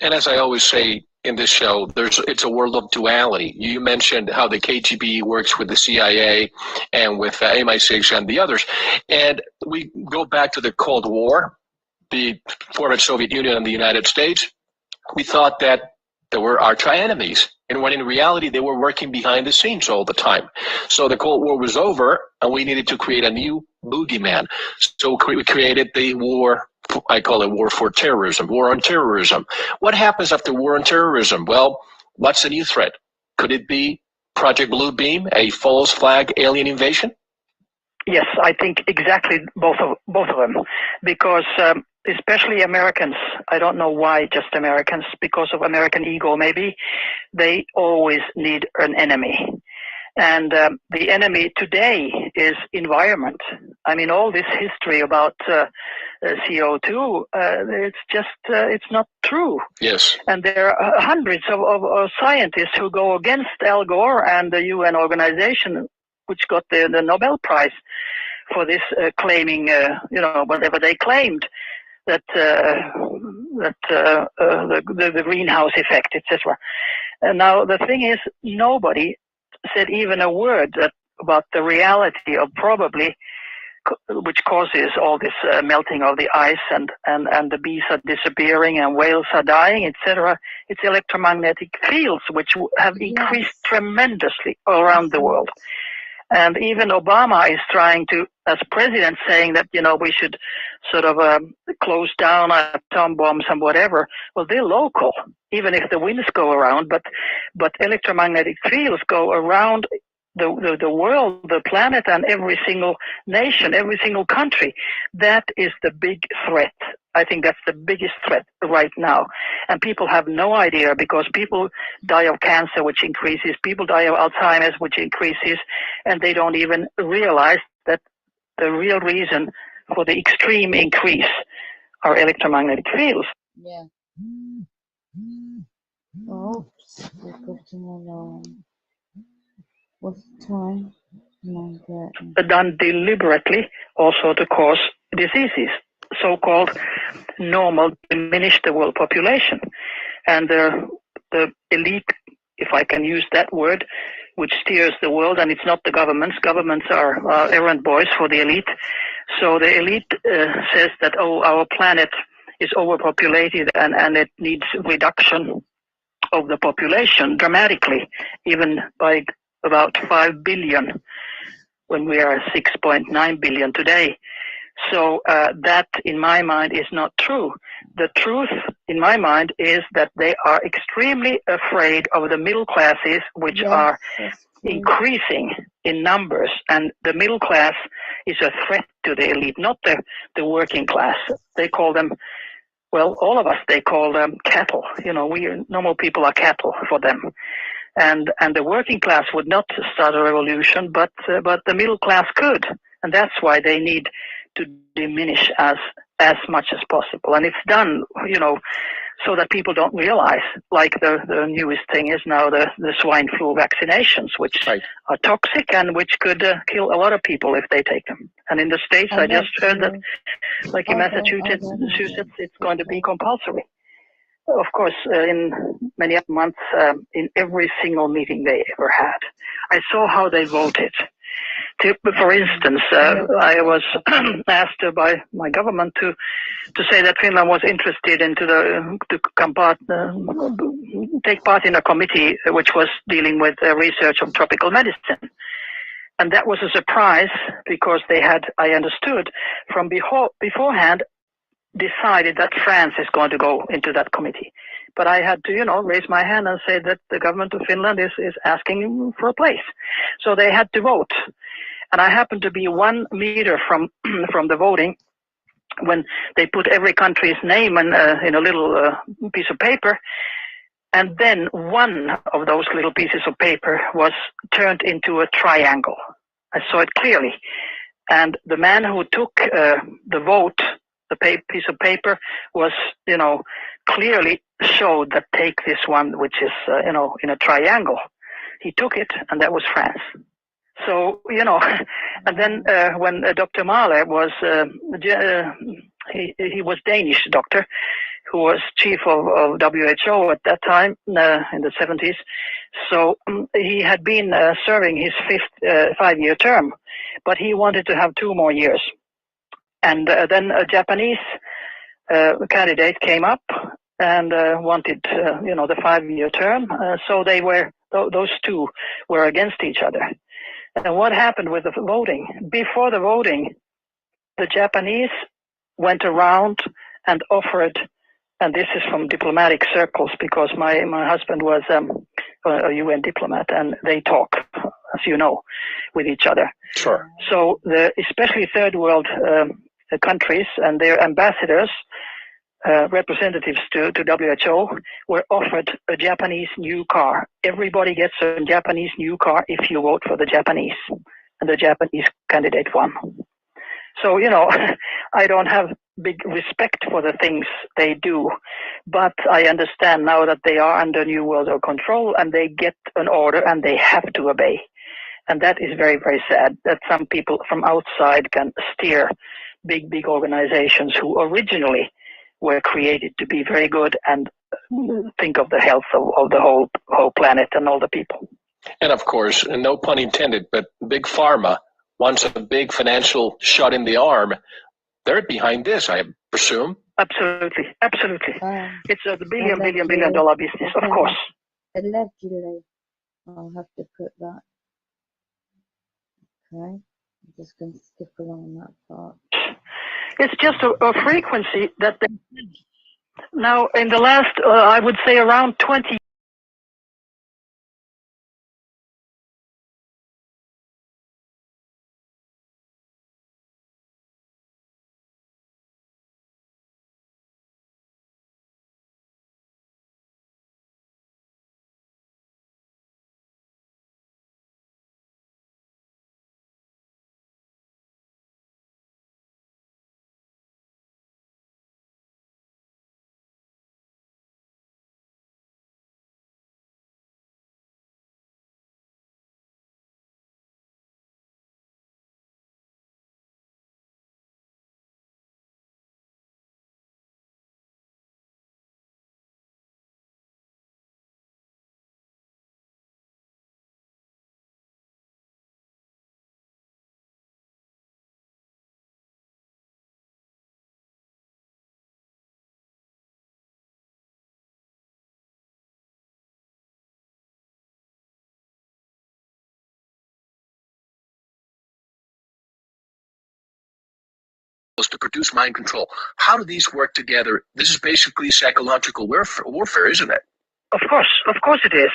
And as I always say in this show, it's a world of duality. You mentioned how the KGB works with the CIA and with MI6 and the others. And we go back to the Cold War, the former Soviet Union and the United States. We thought that they were arch enemies, and when in reality they were working behind the scenes all the time. So the Cold War was over, and we needed to create a new boogeyman. So we created the war. I call it war for terrorism, war on terrorism. What happens after war on terrorism? Well, what's the new threat? Could it be Project Blue Beam, a false flag alien invasion? Yes, I think exactly both of them, because especially Americans, I don't know why just Americans, because of American ego maybe, they always need an enemy. And the enemy today is environment. I mean, all this history about CO2, it's not true. Yes. And there are hundreds of scientists who go against Al Gore and the UN organization, which got the Nobel Prize for this claiming, whatever they claimed, that the greenhouse effect, etc. And now the thing is, nobody said even a word about the reality of probably which causes all this melting of the ice and the bees are disappearing and whales are dying, etc. It's electromagnetic fields which have increased tremendously around the world. And even Obama is trying to, as president, saying that, we should sort of close down atom bombs and whatever. Well, they're local, even if the winds go around, but electromagnetic fields go around the world, the planet, and every single nation, every single country. That is the big threat. I think that's the biggest threat right now. And people have no idea, because people die of cancer, which increases, people die of Alzheimer's, which increases, and they don't even realize that the real reason for the extreme increase are electromagnetic fields. Yeah. Oops, we're getting along. What's the time? 9:30. Done deliberately also to cause diseases, so-called normal diminish the world population. And the elite, if I can use that word, which steers the world, and it's not the governments. Governments are errand boys for the elite. So the elite says that, our planet is overpopulated and it needs reduction of the population dramatically, even by about 5 billion, when we are 6.9 billion today. So that, in my mind, is not true. The truth, in my mind, is that they are extremely afraid of the middle classes, which are increasing in numbers. And the middle class is a threat to the elite, not the working class. They call them, well, all of us, they call them cattle. We normal people are cattle for them. And the working class would not start a revolution, but the middle class could. And that's why they need to diminish as much as possible. And it's done, so that people don't realize, like the newest thing is now the swine flu vaccinations, which are toxic and which could kill a lot of people if they take them. And in the States, I just heard that, like in Massachusetts, it's going to be compulsory. Of course, in many months, in every single meeting they ever had. I saw how they voted. For instance, I was asked by my government to say that Finland was interested take part in a committee which was dealing with research of tropical medicine. And that was a surprise, because they had, I understood, from beforehand, decided that France is going to go into that committee. But I had to, raise my hand and say that the government of Finland is asking for a place. So they had to vote. And I happened to be 1 meter from the voting when they put every country's name in a little piece of paper. And then one of those little pieces of paper was turned into a triangle. I saw it clearly. And the man who took the vote, the piece of paper, was, clearly showed that take this one, which is, in a triangle. He took it, and that was France. So, and then when Dr. Mahler was, he was Danish doctor, who was chief of WHO at that time, in the 70s. So he had been serving his 5-year term, but he wanted to have 2 more years. And then a Japanese candidate came up and wanted, the 5-year term. So they were, those two were against each other. And what happened with the voting? Before the voting, the Japanese went around and offered, and this is from diplomatic circles, because my husband was a UN diplomat, and they talk, as you know, with each other. Sure. So especially third world countries and their ambassadors, representatives to WHO, were offered a Japanese new car. Everybody gets a Japanese new car if you vote for the Japanese, and the Japanese candidate won. So, I don't have big respect for the things they do, but I understand now that they are under New World Order control and they get an order and they have to obey. And that is very, very sad that some people from outside can steer big, big organizations who originally were created to be very good and think of the health of the whole planet and all the people. And of course, no pun intended, but Big Pharma wants a big financial shot in the arm. They're behind this, I presume. Absolutely. It's a billion dollar business, of course. Allegedly. I'll have to put that. Okay. I'm just going to skip along that part. It's just a frequency that they, now in the last, I would say around 20 to produce mind control. How do these work together? This is basically psychological warfare, isn't it? Of course it is.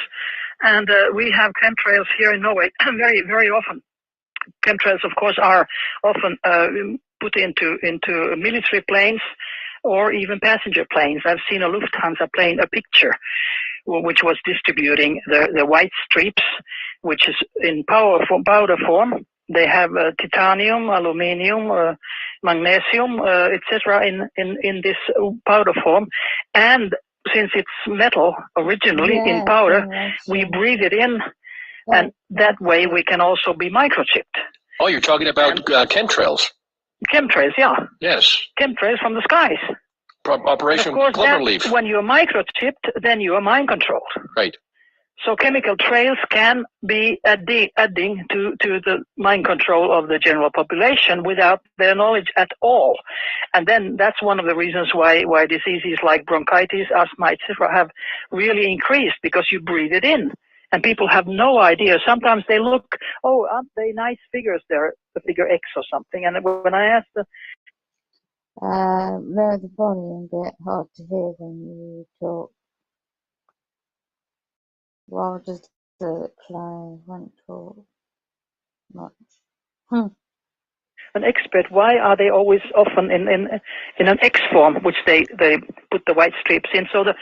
And we have chemtrails here in Norway very, very often. Chemtrails, of course, are often put into military planes or even passenger planes. I've seen a Lufthansa plane, a picture, which was distributing the white streaks, which is in powder form. They have titanium, aluminium, magnesium, etc. in this powder form. And since it's metal originally in powder, we breathe it in, and that way we can also be microchipped. Oh, you're talking about chemtrails. Chemtrails, yeah. Yes. Chemtrails from the skies. Operation Cloverleaf. When you're microchipped, then you are mind controlled. Right. So chemical trails can be adding to the mind control of the general population without their knowledge at all. And then that's one of the reasons why diseases like bronchitis, asthma, etc. have really increased, because you breathe it in. And people have no idea. Sometimes they look, oh, aren't they nice figures there, the figure X or something. And when I asked the... Lower the volume a bit, hard to hear when you talk. Well, just the Claire won't talk much. An expert, why are they always often in an X form, which they put the white strips in? So the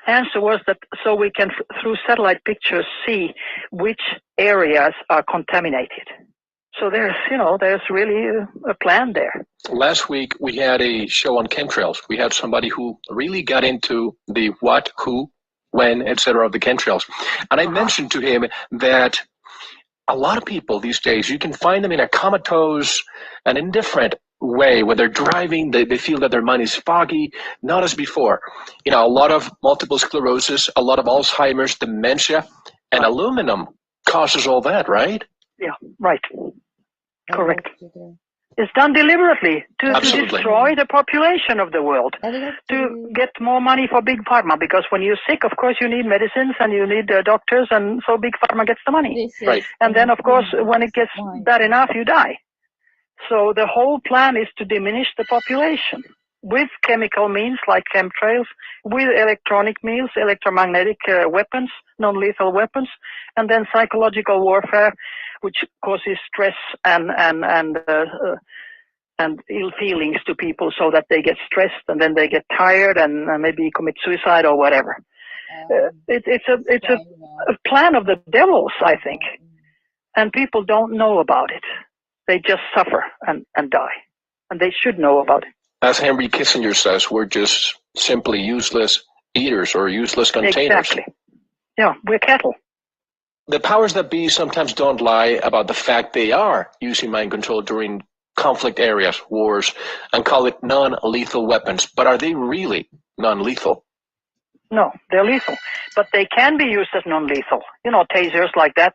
answer was that so we can, through satellite pictures, see which areas are contaminated. So there's really a plan there. Last week we had a show on chemtrails. We had somebody who really got into the what, who, when, etc. of the chemtrails. And I mentioned to him that a lot of people these days, you can find them in a comatose and indifferent way. When they're driving, they feel that their mind is foggy, not as before. A lot of multiple sclerosis, a lot of Alzheimer's, dementia, and aluminum causes all that, right? Yeah, right. Correct. It's done deliberately to destroy the population of the world, to get more money for Big Pharma, because when you're sick, of course, you need medicines and you need doctors, and so Big Pharma gets the money. Right. And then, of course, when it gets bad enough, you die. So the whole plan is to diminish the population with chemical means like chemtrails, with electronic means, electromagnetic weapons, non-lethal weapons, and then psychological warfare, which causes stress and ill feelings to people so that they get stressed and then they get tired and maybe commit suicide or whatever. It's a plan of the devils, I think, and people don't know about it. They just suffer and die, and they should know about it. As Henry Kissinger says, we're just simply useless eaters or useless containers. Exactly. Yeah, we're cattle. The powers that be sometimes don't lie about the fact they are using mind control during conflict areas, wars, and call it non-lethal weapons. But are they really non-lethal? No, they're lethal, but they can be used as non-lethal. You know, tasers like that,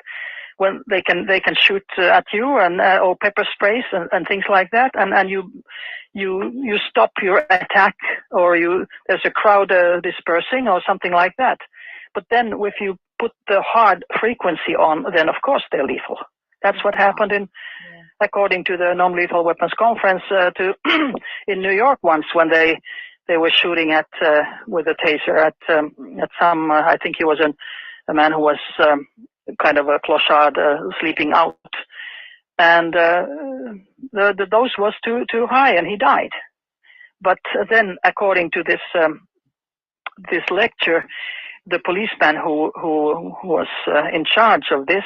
when they can shoot at you and or pepper sprays and things like that, and you stop your attack, or there's a crowd dispersing or something like that. But then if you put the hard frequency on, then of course they're lethal. That's what happened according to the Non-Lethal Weapons Conference in New York once, when they were shooting at with a taser at some I think he was a man who was kind of a clochard sleeping out, and the dose was too high and he died. But then, according to this lecture, the policeman who was in charge of this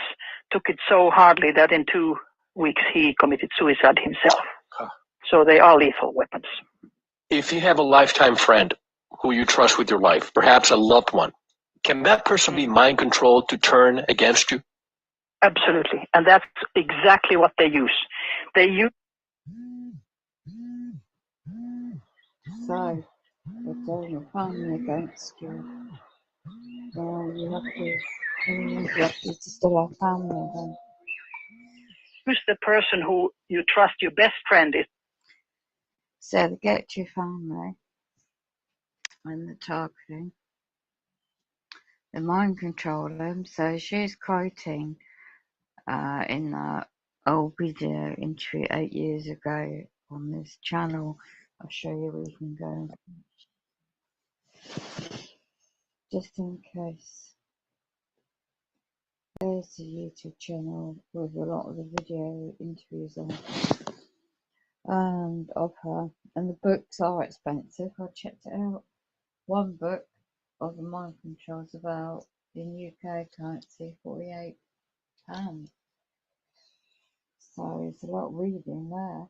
took it so hardly that in 2 weeks he committed suicide himself. So they are lethal weapons. If you have a lifetime friend who you trust with your life, perhaps a loved one, can that person be mind controlled to turn against you? Absolutely. And that's exactly what they use. They use... So, they're turning your family against you. You have to still have family then. Who's the person who you trust your best friend is? So they get your family and the targeting. They mind control them. So she's quoting in that old video interview 8 years ago on this channel. I'll show you where you can go. Just in case. There's the YouTube channel with a lot of the video interviews on and of her. And the books are expensive. I checked it out. One book of the mind control is about, in UK currency, £48. So it's a lot of reading there.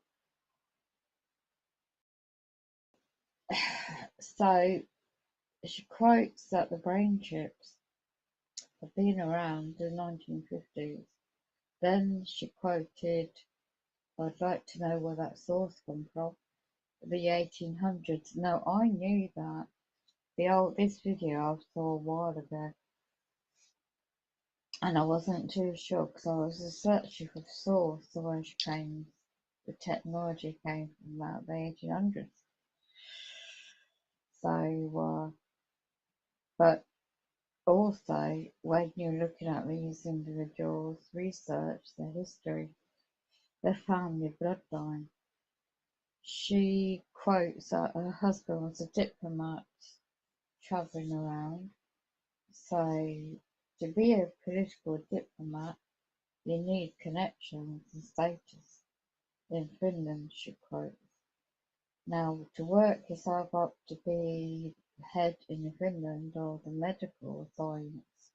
So she quotes that the brain chips have been around in the 1950s. Then she quoted, I'd like to know where that source comes from, the 1800s. Now I knew that. This video I saw a while ago, and I wasn't too sure because I was searching for the source of where she came. The technology came from about the 1800s. So, but also when you're looking at these individuals' research, their history, their family bloodline, she quotes that her husband was a diplomat travelling around. So to be a political diplomat, you need connections and status. In Finland, she quotes. Now, to work yourself up to be head in Finland or the medical science,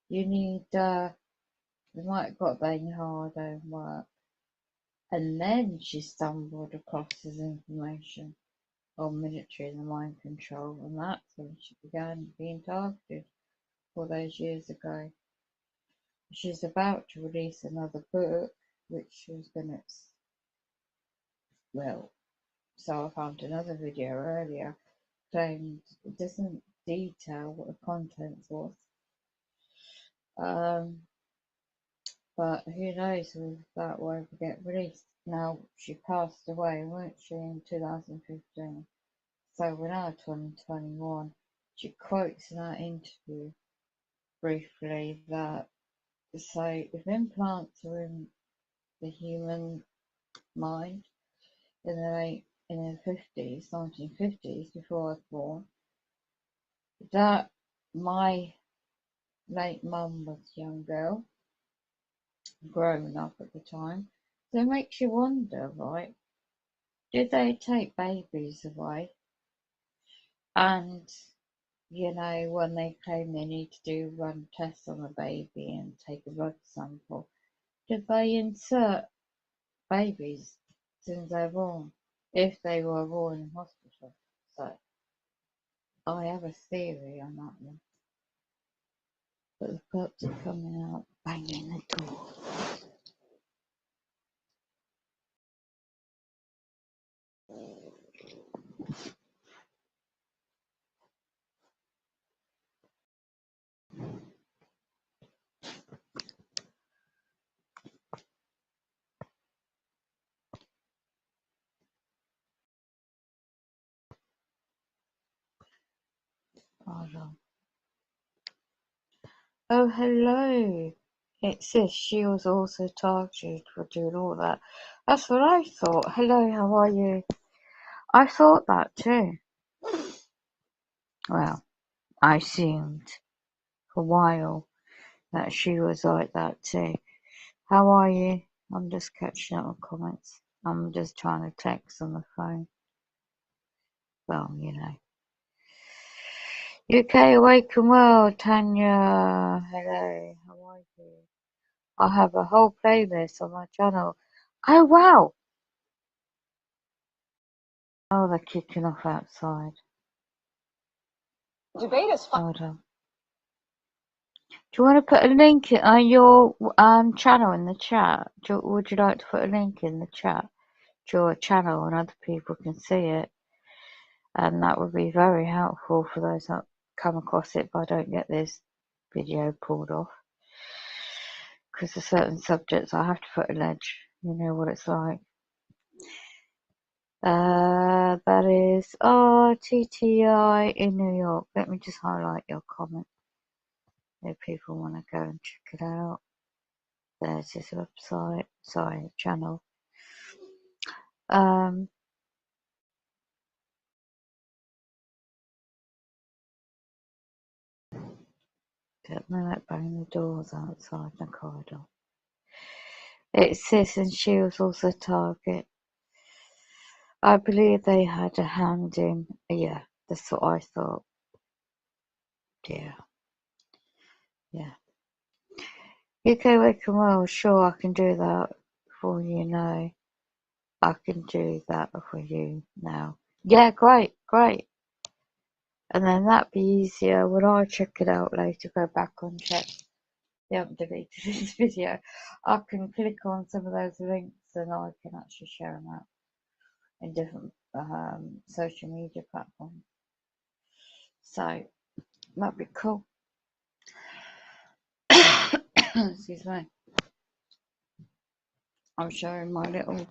you need, you might have got very hard own work. And then she stumbled across this information on military and mind control, and that's when she began being targeted all those years ago. She's about to release another book, which she was going to, well, so I found another video earlier claimed it doesn't detail what the contents was. But who knows if that will ever get released. Now, she passed away, weren't she, in 2015? So we're now 2021. She quotes in that interview briefly that, so if implants are in the human mind in the 50s, 1950s, before I was born, that my late mum was a young girl, grown up at the time, So it makes you wonder, right? Did they take babies away? And, you know, when they claim they need to run tests on a baby and take a blood sample, did they insert babies as soon as they're born? If they were born in hospital. So, I have a theory on that one. But the cops are coming out, banging the door. Hold on. Oh, hello. It says she was also targeted for doing all that. That's what I thought. Hello, how are you? I thought that too. Well, I assumed for a while that she was like that too. How are you? I'm just catching up with comments. I'm just trying to text on the phone. Well, you know. UK awake and well, Tanya. Hello, how are you? I have a whole playlist on my channel. Oh wow! Oh, they're kicking off outside. Debate is fun. Hold on. Do you want to put a link on your channel in the chat? Would you like to put a link in the chat to your channel and other people can see it? And that would be very helpful for those that come across it, but I don't get this video pulled off. Because for certain subjects I have to put a ledge. You know what it's like. That is TTI in New York. Let me just highlight your comment if people want to go and check it out. There's his website, sorry, channel. Don't let bang the doors outside the corridor. It says, and she was also target. I believe they had a hand in. Yeah, that's what I thought. Yeah. UK Wake and Well, sure, I can do that for you now. I can do that for you now. Yeah, great. And then that'd be easier when I check it out later, go back and check. They haven't deleted this video. I can click on some of those links and I can actually share them out in different social media platforms. So that'd be cool. Excuse me. I'm showing my little